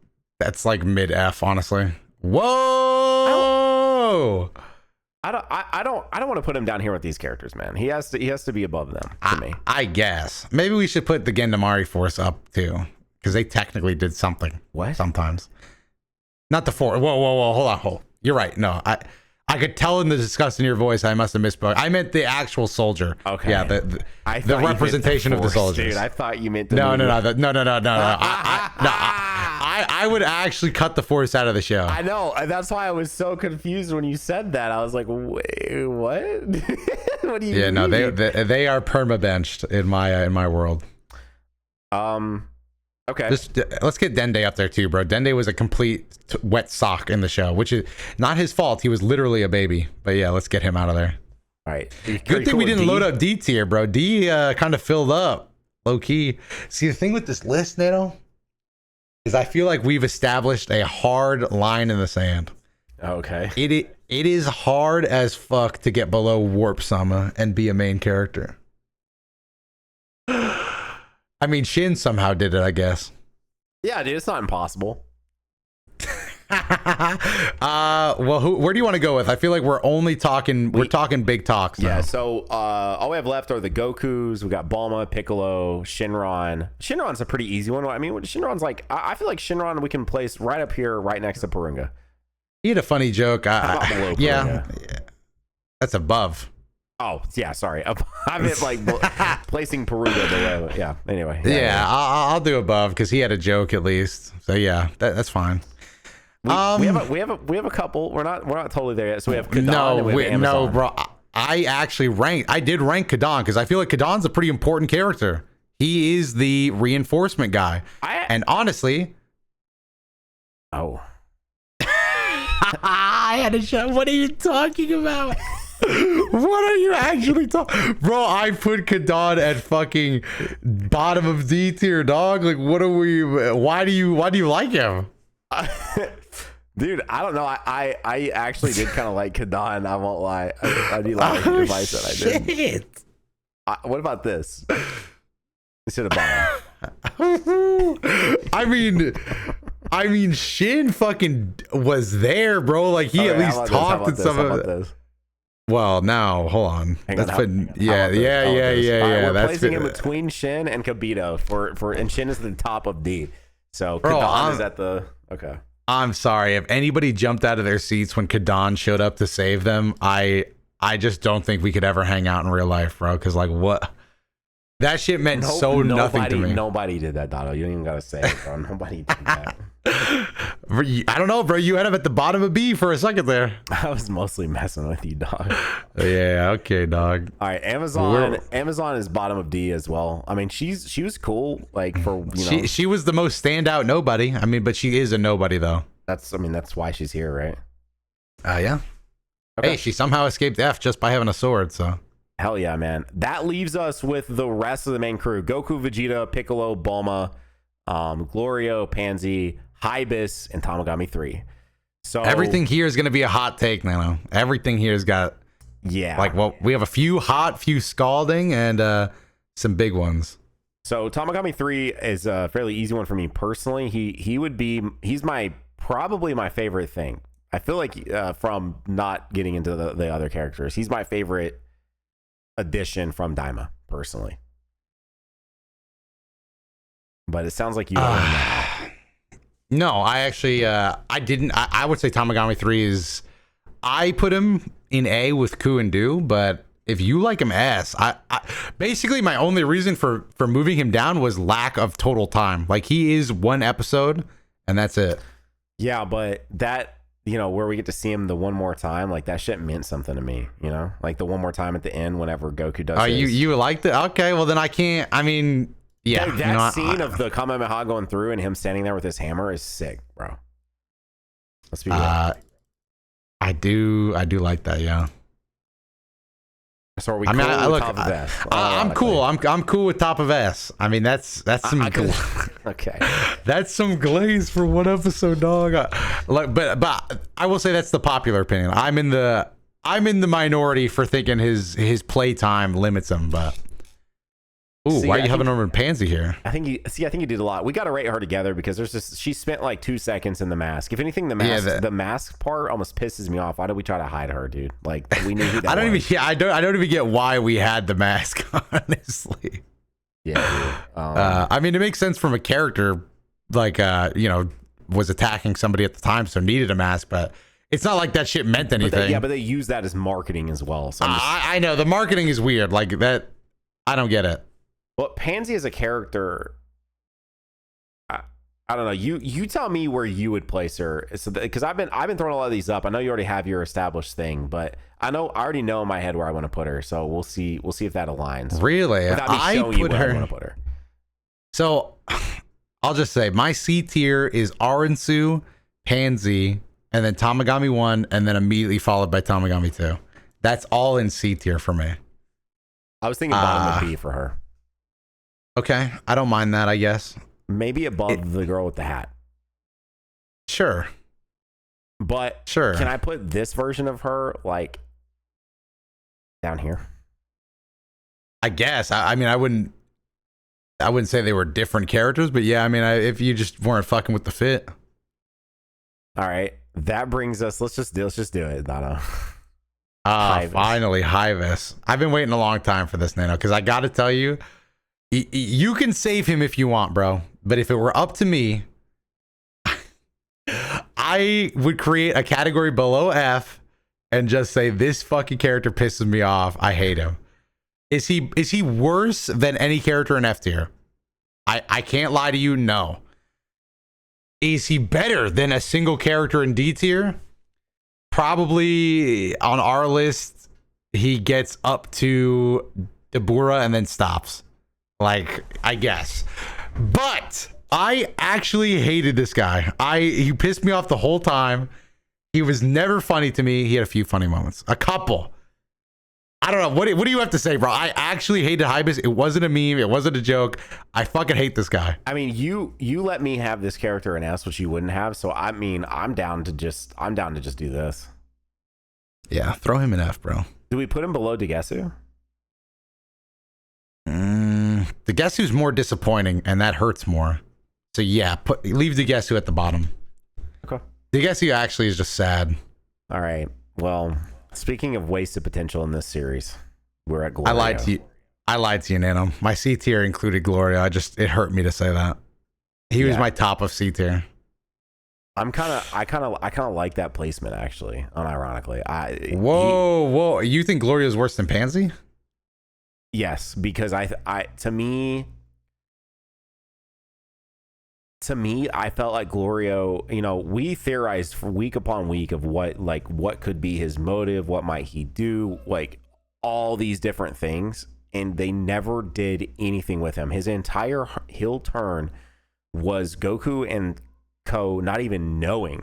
Speaker 2: like mid F, honestly. Whoa.
Speaker 1: I don't want to put him down here with these characters, man. He has to be above them to me.
Speaker 2: I guess maybe we should put the Gindari Force up too, because they technically did something.
Speaker 1: What?
Speaker 2: Sometimes. Not the Force. Whoa. Hold on. You're right. No, I could tell in the disgust in your voice. I must have misspoke. I meant the actual soldier.
Speaker 1: Okay.
Speaker 2: Yeah. The representation of the soldiers.
Speaker 1: Dude, I thought you meant the
Speaker 2: No. I would actually cut the Force out of the show.
Speaker 1: I know. That's why I was so confused when you said that. I was like, wait, what? What do you mean?
Speaker 2: Yeah, no, they are perma-benched in my world.
Speaker 1: Okay.
Speaker 2: Let's get Dende up there too, bro. Dende was a complete wet sock in the show, which is not his fault. He was literally a baby. But yeah, let's get him out of there.
Speaker 1: All right.
Speaker 2: Good thing we didn't load up D tier, bro. D kind of filled up, low key. See, the thing with this list, Nato, is I feel like we've established a hard line in the sand.
Speaker 1: Okay.
Speaker 2: It is hard as fuck to get below Warp Sama and be a main character. I mean, Shin somehow did it, I guess.
Speaker 1: Yeah, dude, it's not impossible.
Speaker 2: Well, where do you want to go with? I feel like we're talking big talks now.
Speaker 1: Yeah, so all we have left are the Gokus. We got Bulma, Piccolo, Shinron. Shinron's a pretty easy one. I mean, Shinron's like, I feel like Shinron we can place right up here, right next to Purunga.
Speaker 2: He had a funny joke.
Speaker 1: Not below Purunga.
Speaker 2: Yeah. That's above.
Speaker 1: Oh yeah, sorry. I meant like placing Peruga below. Yeah. Anyway.
Speaker 2: Yeah, I'll do above because he had a joke at least. So yeah, that's fine.
Speaker 1: We have a couple. We're not totally there yet. So we have Kadan and we have Amazon.
Speaker 2: No, bro. I did rank Kadan because I feel like Kadan's a pretty important character. He is the reinforcement guy. And honestly, I had a show. What are you talking about? What are you actually talking, bro? I put Kadan at fucking bottom of D tier, dog. Like, what are we? Why do you like him?
Speaker 1: Dude, I don't know. I actually did kind of like Kadan. I won't lie. I do like the advice that I did. What about this? Instead of bottom. I mean, Shin fucking was there, bro. Like he at least talked to some of it. Well, now hold on. That's putting, yeah. We're
Speaker 2: That's
Speaker 1: placing him between Shin and Kabito and Shin is at the top of D. So
Speaker 2: bro,
Speaker 1: Kadan is at the okay.
Speaker 2: I'm sorry if anybody jumped out of their seats when Kadan showed up to save them. I just don't think we could ever hang out in real life, bro. Because like what? That shit meant nothing to me.
Speaker 1: Nobody did that, Doto. You don't even gotta say it, bro. Nobody did that.
Speaker 2: I don't know, bro. You had him at the bottom of B for a second there.
Speaker 1: I was mostly messing with you, dog.
Speaker 2: Yeah, okay, dog.
Speaker 1: All right, Amazon is bottom of D as well. I mean, she was cool, like for
Speaker 2: She was the most standout nobody. I mean, but she is a nobody though.
Speaker 1: That's why she's here, right?
Speaker 2: Yeah. Okay. Hey, she somehow escaped F just by having a sword. So.
Speaker 1: Hell yeah, man. That leaves us with the rest of the main crew: Goku, Vegeta, Piccolo, Bulma, Gloria, Pansy, Hius, and Tamagami 3. So
Speaker 2: everything here is going to be a hot take, Nano. Everything here's got, like, well, we have a few hot, few scalding, and some big ones.
Speaker 1: So Tamagami 3 is a fairly easy one for me personally. He's probably my favorite thing. I feel like from not getting into the other characters, he's my favorite addition from Daima personally. But it sounds like you don't know.
Speaker 2: No, I actually, I didn't. I would say Tamagami 3 is, I put him in A with Ku and Do, but if you like him S, I basically my only reason for moving him down was lack of total time. Like he is one episode and that's it.
Speaker 1: Yeah, but that, where we get to see him the one more time, like that shit meant something to me, like the one more time at the end whenever Goku does
Speaker 2: you liked it? Okay, well then I can't, I mean, yeah.
Speaker 1: Dude, that scene of the Kamehameha going through and him standing there with his hammer is sick, bro. Let's be real.
Speaker 2: I do like that, yeah.
Speaker 1: So are we cool with top of S?
Speaker 2: I'm cool. I'm cool with top of S. I mean, that's some
Speaker 1: okay.
Speaker 2: That's some glaze for one episode, dog. But I will say that's the popular opinion. I'm in the minority for thinking his playtime limits him, but. Ooh, why are you having over Pansy here?
Speaker 1: I think you did a lot. We got to rate her together because she spent like 2 seconds in the mask. If anything, the mask part almost pisses me off. Why did we try to hide her, dude? Like we knew who that was.
Speaker 2: I don't even get why we had the mask, honestly.
Speaker 1: Yeah.
Speaker 2: I mean, it makes sense from a character like was attacking somebody at the time, so needed a mask, but it's not like that shit meant anything.
Speaker 1: But they use that as marketing as well. So
Speaker 2: I know the marketing is weird. Like that, I don't get it.
Speaker 1: But Pansy as a character, I don't know. You tell me where you would place her. Because I've been throwing a lot of these up. I know you already have your established thing, but I already know in my head where I want to put her. So we'll see if that aligns.
Speaker 2: Really,
Speaker 1: without me showing you where I want to put her.
Speaker 2: So I'll just say my C tier is Aransu, Pansy, and then Tamagami 1, and then immediately followed by Tamagami 2. That's all in C tier for me.
Speaker 1: I was thinking bottom of B for her.
Speaker 2: Okay, I don't mind that, I guess.
Speaker 1: Maybe above the girl with the hat.
Speaker 2: Sure.
Speaker 1: But can I put this version of her like down here?
Speaker 2: I guess. I mean, I wouldn't say they were different characters, but yeah, I mean, if you just weren't fucking with the fit.
Speaker 1: All right, that brings us. Let's just do it, Doto.
Speaker 2: Finally, Hius. I've been waiting a long time for this, Nano, because I got to tell you. You can save him if you want, bro. But if it were up to me, I would create a category below F and just say this fucking character pisses me off. I hate him. Is he worse than any character in F tier? I can't lie to you. No. Is he better than a single character in D tier? Probably on our list, he gets up to Dabura and then stops. Like, I guess. But I actually hated this guy. He pissed me off the whole time. He was never funny to me. He had a few funny moments. A couple. I don't know. What do you have to say, bro? I actually hated Hius. It wasn't a meme. It wasn't a joke. I fucking hate this guy.
Speaker 1: I mean, you let me have this character in S, which you wouldn't have. So I mean, I'm down to just do this.
Speaker 2: Yeah, throw him in F, bro.
Speaker 1: Do we put him below Degesu?
Speaker 2: The Degesu's more disappointing, and that hurts more. So yeah, leave Degesu at the bottom.
Speaker 1: Okay.
Speaker 2: Degesu actually is just sad.
Speaker 1: All right. Well, speaking of wasted potential in this series, we're at Gloria.
Speaker 2: I lied to you, Nano. My C tier included Gloria. It hurt me to say that. He was my top of C tier.
Speaker 1: I kind of like that placement, actually, unironically.
Speaker 2: Whoa. You think Gloria is worse than Pansy?
Speaker 1: Yes, because to me, I felt like Gloria, we theorized for week upon week of what could be his motive, what might he do, like all these different things, and they never did anything with him. His entire heel turn was Goku and Co not even knowing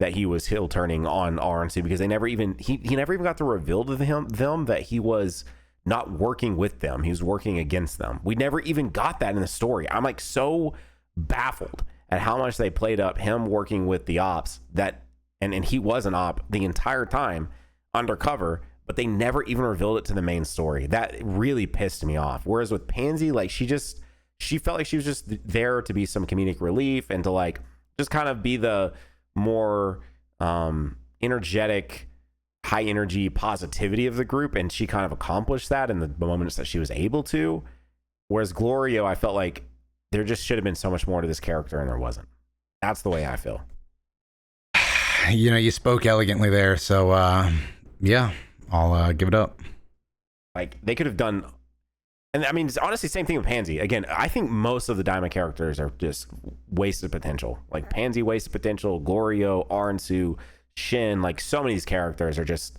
Speaker 1: that he was heel turning on RNC, because he never even got to reveal to them that he was not working with them. He was working against them. We never even got that in the story. I'm like so baffled at how much they played up him working with the ops, and he was an op the entire time undercover, but they never even revealed it to the main story. That really pissed me off. Whereas with Pansy, like she felt like she was just there to be some comedic relief and to like just kind of be the more energetic, high energy positivity of the group, and she kind of accomplished that in the moments that she was able to. Whereas Gloria, I felt like there just should have been so much more to this character, and there wasn't. That's the way I feel.
Speaker 2: You spoke elegantly there, so yeah, I'll give it up.
Speaker 1: Like they could have done, and I mean, it's honestly same thing with Pansy. Again, I think most of the Daima characters are just wasted potential. Like Pansy, wasted potential. Gloria, Aransu, Shin, like so many of these characters are just,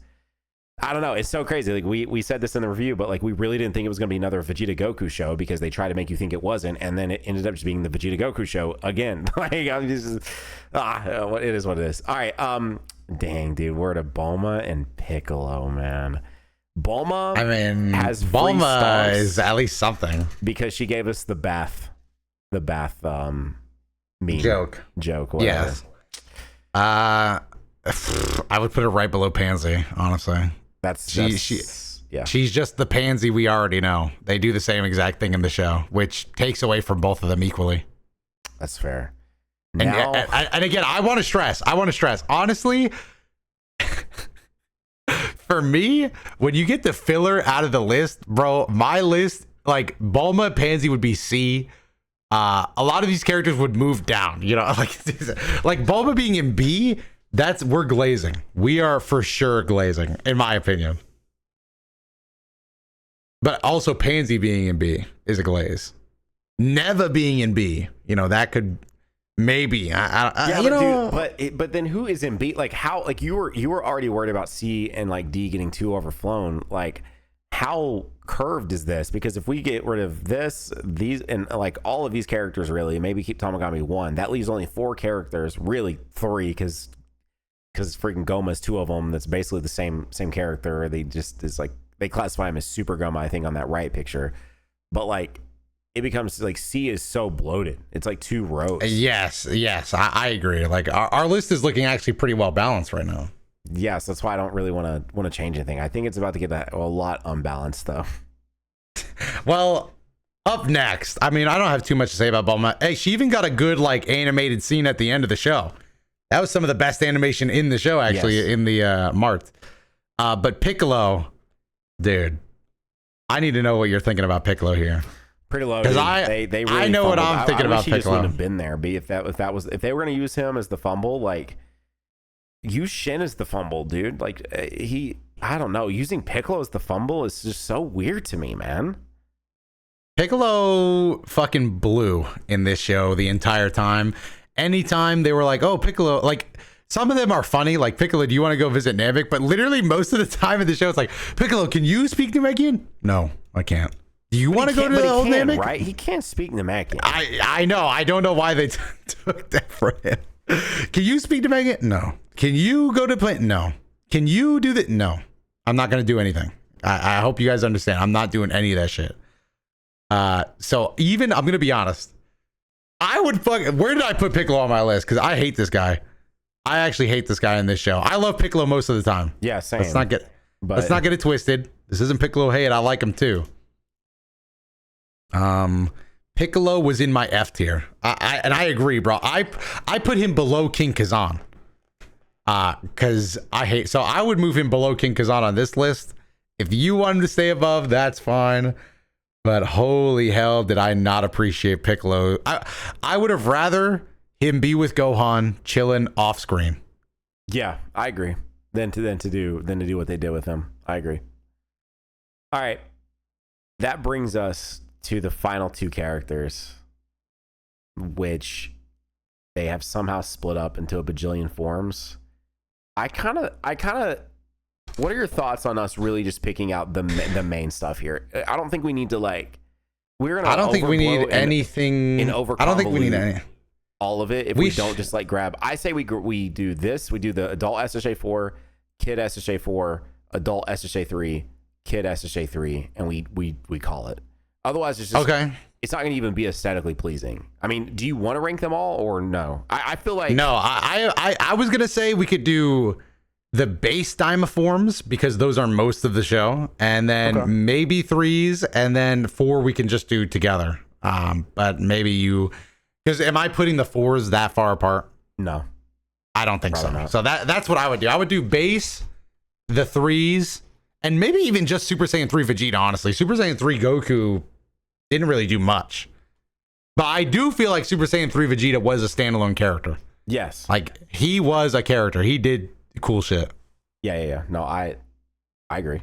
Speaker 1: I don't know. It's so crazy. Like we said this in the review, but like we really didn't think it was going to be another Vegeta Goku show because they tried to make you think it wasn't, and then it ended up just being the Vegeta Goku show again. Like I'm just, it is what it is. All right, dang dude, we're to Bulma and Piccolo, man. Bulma,
Speaker 2: I mean,
Speaker 1: has
Speaker 2: Bulma is at least something
Speaker 1: because she gave us the bath meme
Speaker 2: joke,
Speaker 1: whatever.
Speaker 2: Yes. I would put it right below Pansy, honestly. She's just the Pansy we already know. They do the same exact thing in the show, which takes away from both of them equally.
Speaker 1: That's fair.
Speaker 2: And again, I want to stress, honestly, for me, when you get the filler out of the list, bro, my list, like Bulma, Pansy would be C. A lot of these characters would move down, like Bulma being in B. We're glazing. We are for sure glazing, in my opinion. But also Pansy being in B is a glaze. Neeva being in B, that could maybe.
Speaker 1: But then who is in B? Like how? Like you were already worried about C and like D getting too overflown. Like how curved is this? Because if we get rid of these, and like all of these characters, really, maybe keep Tamagami 1. That leaves only 4 characters, really 3, because freaking Gomah is 2 of them. That's basically the same character. They classify him as Super Gomah, I think, on that right picture. But like it becomes like C is so bloated. It's like 2 rows.
Speaker 2: Yes, I agree. Like our list is looking actually pretty well balanced right now.
Speaker 1: Yes, that's why I don't really want to change anything. I think it's about to get a lot unbalanced though.
Speaker 2: Well, up next, I mean, I don't have too much to say about Bulma. Hey, she even got a good like animated scene at the end of the show. That was some of the best animation in the show, actually, yes. In the Mart. But Piccolo, dude, I need to know what you're thinking about Piccolo here.
Speaker 1: Pretty low.
Speaker 2: Because
Speaker 1: I
Speaker 2: know what I'm thinking about
Speaker 1: Piccolo. He just wouldn't
Speaker 2: Piccolo.
Speaker 1: have been there. If they were going to use him as the fumble, like use Shin as the fumble, dude. Like I don't know. Using Piccolo as the fumble is just so weird to me, man.
Speaker 2: Piccolo fucking blew in this show the entire time. Anytime they were like, oh, Piccolo, like some of them are funny, like Piccolo, do you want to go visit Namek? But literally most of the time in the show, it's like, Piccolo, can you speak Namekian? No, I can't. Do you want to go to the old Namek?
Speaker 1: Right? He can't speak Namekian.
Speaker 2: I know. I don't know why they took that from him. Can you speak Namekian? No. Can you go to play? No. Can you do that? No. I'm not going to do anything. I hope you guys understand. I'm not doing any of that shit. So even, I'm going to be honest. I would where did I put Piccolo on my list? Because I hate this guy. I actually hate this guy in this show. I love Piccolo most of the time.
Speaker 1: Yeah, same.
Speaker 2: Let's not get it twisted. This isn't Piccolo hate. I like him too. Piccolo was in my F tier. I agree, bro. I put him below King Kazan. Because so I would move him below King Kazan on this list. If you want him to stay above, that's fine. But holy hell, did I not appreciate Piccolo. I would have rather him be with Gohan chilling off screen.
Speaker 1: Yeah, I agree. Than to do what they did with him. I agree. All right. That brings us to the final two characters, which they have somehow split up into a bajillion forms. I kind of what are your thoughts on us really just picking out the main stuff here? I don't think we need to we're gonna.
Speaker 2: I don't think we need anything. I don't think we need any.
Speaker 1: All of it. If we don't just grab. I say we do this. We do the adult SSA 4, kid SSA 4, adult SSA 3, kid SSA 3, and we call it. Otherwise, it's just okay. It's not going to even be aesthetically pleasing. I mean, do you want to rank them all or no? I feel like
Speaker 2: no. I was gonna say we could do the base Daima forms because those are most of the show, and then maybe 3s, and then 4 we can just do together. But maybe because am I putting the 4s that far apart?
Speaker 1: No,
Speaker 2: I don't think so. Not. So that's what I would do. I would do base, the 3s, and maybe even just Super Saiyan 3 Vegeta. Honestly, Super Saiyan 3 Goku didn't really do much, but I do feel like Super Saiyan 3 Vegeta was a standalone character.
Speaker 1: Yes,
Speaker 2: he was a character. He did cool shit.
Speaker 1: Yeah. No, I agree.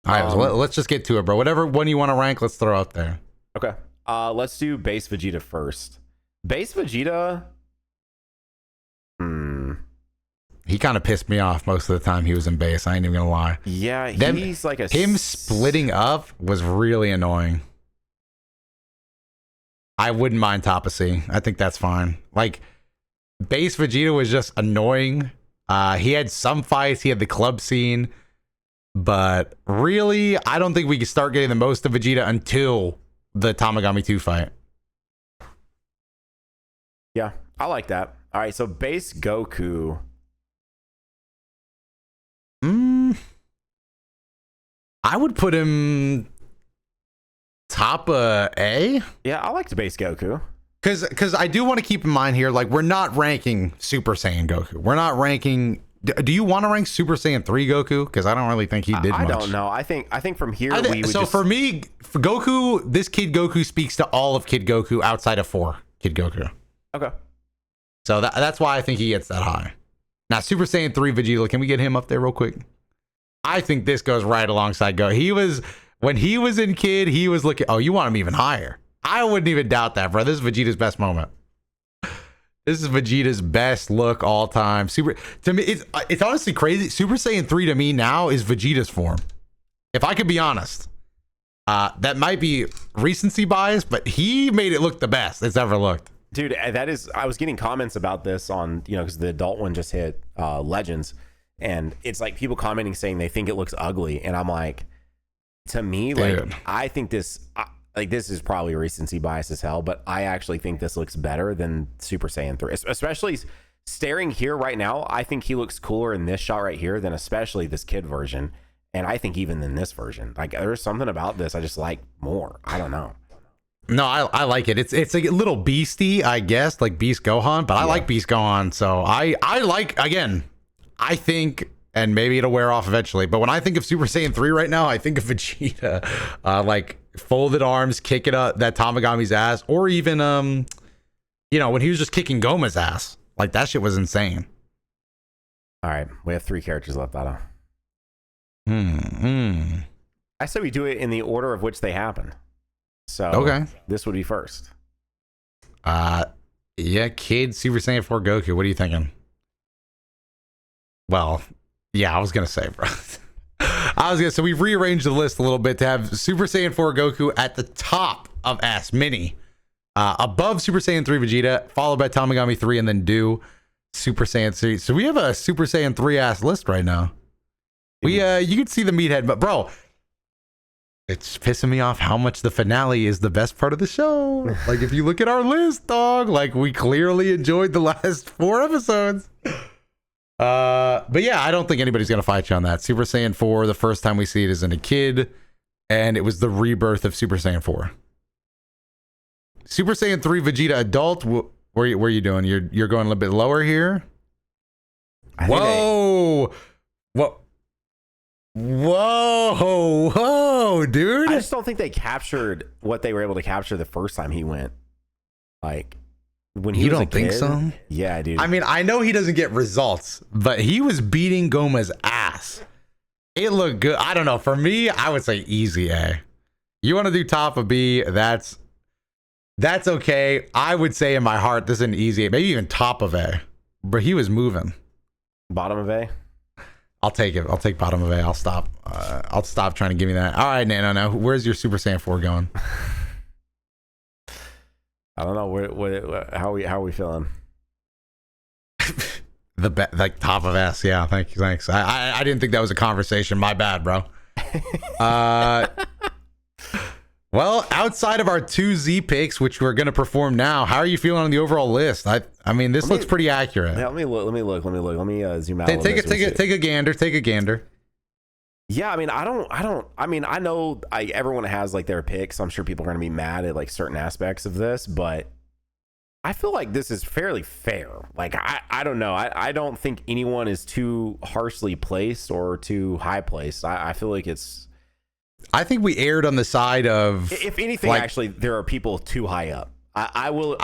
Speaker 2: All right, so let's just get to it, bro. Whatever one you want to rank, let's throw out there.
Speaker 1: Okay. Let's do base Vegeta first. Base Vegeta.
Speaker 2: He kind of pissed me off most of the time he was in base. I ain't even gonna lie.
Speaker 1: Yeah, he's
Speaker 2: him splitting up was really annoying. I wouldn't mind Tapacy. I think that's fine. Base Vegeta was just annoying. He had some fights. He had the club scene. But really, I don't think we can start getting the most of Vegeta until the Tamagami 2 fight.
Speaker 1: Yeah, I like that. All right, so base Goku.
Speaker 2: I would put him top A.
Speaker 1: Yeah, I like the base Goku.
Speaker 2: Because I do want to keep in mind here, we're not ranking Super Saiyan Goku. We're not ranking. Do you want to rank Super Saiyan 3 Goku? Because I don't really think he did much.
Speaker 1: I don't know. I think from here
Speaker 2: for me, for Goku, this Kid Goku speaks to all of Kid Goku outside of 4 Kid Goku.
Speaker 1: Okay.
Speaker 2: So that's why I think he gets that high. Now, Super Saiyan 3 Vegeta, can we get him up there real quick? I think this goes right alongside Go. When he was in Kid, he was looking. Oh, you want him even higher? I wouldn't even doubt that, bro. This is Vegeta's best moment. This is Vegeta's best look all time. To me, it's honestly crazy. Super Saiyan 3 to me now is Vegeta's form. If I could be honest, that might be recency bias, but he made it look the best it's ever looked.
Speaker 1: Dude, I was getting comments about this on, because the adult one just hit Legends, and it's people commenting saying they think it looks ugly, and I'm like, to me, I think this is probably recency bias as hell, but I actually think this looks better than Super Saiyan 3, especially staring here right now. I think he looks cooler in this shot right here than especially this kid version, and I think even in this version, there's something about this I just like more. I don't know.
Speaker 2: No, I like it. It's a little beasty, I guess, like Beast Gohan, but I like Beast Gohan. So I like, again, I think, and maybe it'll wear off eventually, but when I think of Super Saiyan 3 right now, I think of Vegeta, folded arms, kicking up that Tamagami's ass, or even, when he was just kicking Gomah's ass. That shit was insane.
Speaker 1: All right, we have 3 characters left, Otto. I said we do it in the order of which they happen. So
Speaker 2: Okay.
Speaker 1: This would be first.
Speaker 2: Yeah, Kid Super Saiyan 4 Goku. What are you thinking? Well, yeah, I was gonna say, bro. So we've rearranged the list a little bit to have Super Saiyan 4 Goku at the top of S Mini, above Super Saiyan 3 Vegeta, followed by Tamagami 3, and then do Super Saiyan 3. So we have a Super Saiyan 3 ass list right now. You can see the meathead, but bro, it's pissing me off how much the finale is the best part of the show. Like, if you look at our list, dog, like, we clearly enjoyed the last 4 episodes. But yeah, I don't think anybody's gonna fight you on that. Super Saiyan 4, the first time we see it is in a kid, and it was the rebirth of Super Saiyan 4. Super Saiyan 3 Vegeta adult. Where are you doing? You're going a little bit lower here. Whoa, dude!
Speaker 1: I just don't think they captured what they were able to capture the first time he went. Like, when he was a kid. You don't think so? Yeah, dude.
Speaker 2: I mean, I know he doesn't get results, but he was beating Gomah's ass. It looked good. I don't know. For me, I would say easy A. You want to do top of B? That's okay. I would say in my heart, this is an easy A, maybe even top of A. But he was moving.
Speaker 1: Bottom of A?
Speaker 2: I'll take it. I'll take bottom of A. I'll stop. I'll stop trying to give me that. All right, Nano. Now, where's your Super Saiyan 4 going?
Speaker 1: I don't know. How are we feeling?
Speaker 2: Like top of S. Yeah. Thanks. I didn't think that was a conversation. My bad, bro. Well, outside of our 2 Z picks, which we're gonna perform now, how are you feeling on the overall list? I mean, this looks pretty accurate.
Speaker 1: Let me look. Let me zoom out.
Speaker 2: Take a gander.
Speaker 1: Yeah, I mean, I know everyone has like their picks. So I'm sure people are gonna be mad at like certain aspects of this, but I feel like this is fairly fair. Like, I don't know. I don't think anyone is too harshly placed or too high placed. I feel like
Speaker 2: I think we erred on the side of,
Speaker 1: if anything, like, actually, there are people too high up. I would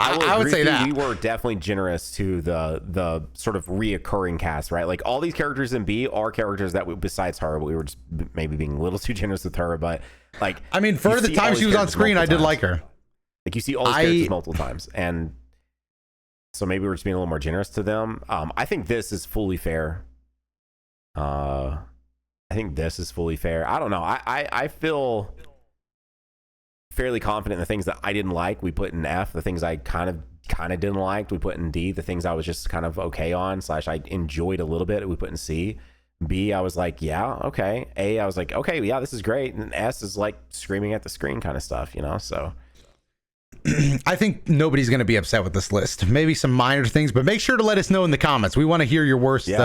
Speaker 1: say that we were definitely generous to the sort of reoccurring cast, right? Like, all these characters in B are characters that besides her, we were just maybe being a little too generous with her. But like,
Speaker 2: I mean, for the time she was on screen, I did like her.
Speaker 1: Like, you see all these characters multiple times, and so maybe we're just being a little more generous to them. I think this is fully fair. I think this is fully fair. I don't know. I feel fairly confident in the things that I didn't like, we put in F. The things I kind of didn't like, we put in D. The things I was just kind of okay on / I enjoyed a little bit, we put in C. B, I was like, yeah, okay. A, I was like, okay, yeah, this is great. And S is like screaming at the screen kind of stuff, you know? So
Speaker 2: I think nobody's going to be upset with this list. Maybe some minor things, but make sure to let us know in the comments. We want to hear your worst, what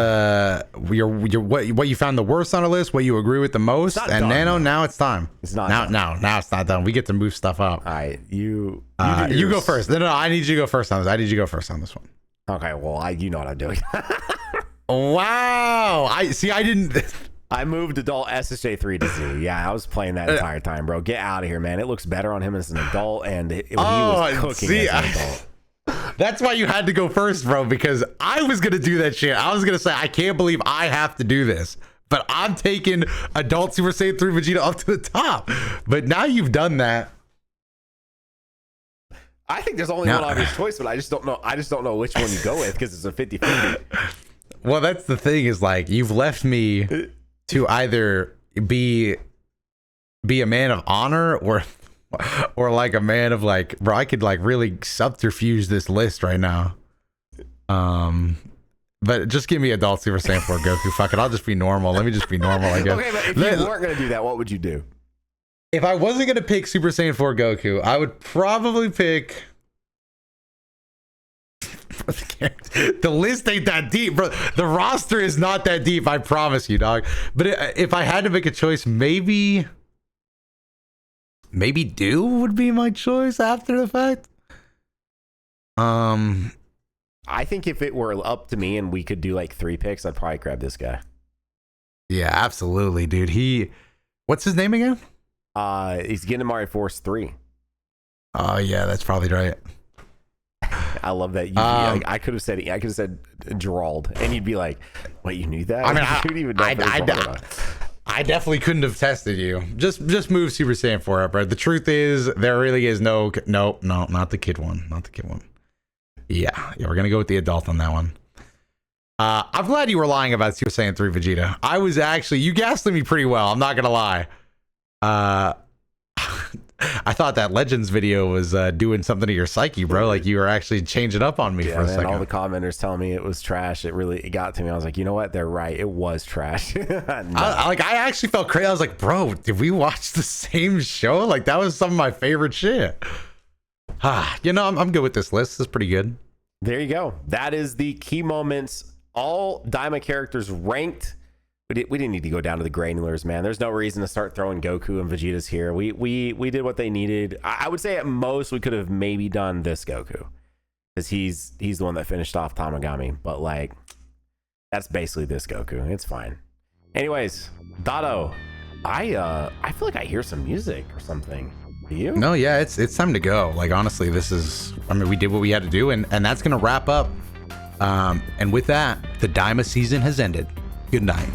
Speaker 2: you found the worst on a list, what you agree with the most. And done, Nano, now it's time.
Speaker 1: It's not
Speaker 2: now it's not done. We get to move stuff up.
Speaker 1: All right, you
Speaker 2: go first. No, I need you to go first on this. one.
Speaker 1: Okay, well, you know what I'm doing.
Speaker 2: Wow, I didn't.
Speaker 1: I moved adult SSJ3 to Z. Yeah, I was playing that entire time, bro. Get out of here, man. It looks better on him as an adult, and when he was cooking as an adult.
Speaker 2: That's why you had to go first, bro, because I was going to do that shit. I was going to say, I can't believe I have to do this, but I'm taking adult Super Saiyan 3 Vegeta up to the top. But now you've done that.
Speaker 1: I think there's only one obvious choice, but I just don't know which one you go with because it's a 50-50.
Speaker 2: Well, that's the thing is, like, you've left me to either be a man of honor or like a man of like, bro, I could like really subterfuge this list right now. But just give me adult Super Saiyan 4 Goku. Fuck it, I'll just be normal. Let me just be normal, I guess.
Speaker 1: Okay, but if you weren't gonna do that, what would you do?
Speaker 2: If I wasn't gonna pick Super Saiyan 4 Goku, I would probably pick. The list ain't that deep, bro. The roster is not that deep, I promise you, dog. But if I had to make a choice, maybe Do would be my choice after the fact.
Speaker 1: I think if it were up to me and we could do like 3 picks, I'd probably grab this guy.
Speaker 2: Yeah, absolutely, dude. What's his name again?
Speaker 1: He's Gindari Force 3.
Speaker 2: Oh yeah, that's probably right.
Speaker 1: I love that. I could have said Gerald, and you'd be like, "Wait, you knew that?"
Speaker 2: I mean,
Speaker 1: you didn't even know
Speaker 2: I definitely couldn't have tested you. Just move Super Saiyan 4 up, right? The truth is, there really is no, not the kid one, Yeah, we're gonna go with the adult on that one. I'm glad you were lying about Super Saiyan 3 Vegeta. I was actually, you gaslit me pretty well. I'm not gonna lie. I thought that Legends video was doing something to your psyche, bro. Like you were actually changing up on me for a second.
Speaker 1: All the commenters telling me it was trash. It got to me. I was like, you know what? They're right. It was trash. No.
Speaker 2: I actually felt crazy. I was like, bro, did we watch the same show? Like that was some of my favorite shit. I'm good with this list. This is pretty good.
Speaker 1: There you go. That is the key moments. All Daima characters ranked. We didn't need to go down to the granulars, man. There's no reason to start throwing Goku and Vegeta's here. We did what they needed. I would say at most we could have maybe done this Goku, because he's the one that finished off Tamagami. But like, that's basically this Goku. It's fine. Anyways, Dato, I feel like I hear some music or something. Do you?
Speaker 2: No, yeah, it's time to go. Like honestly, we did what we had to do, and that's gonna wrap up. And with that, the Daima season has ended. Good night.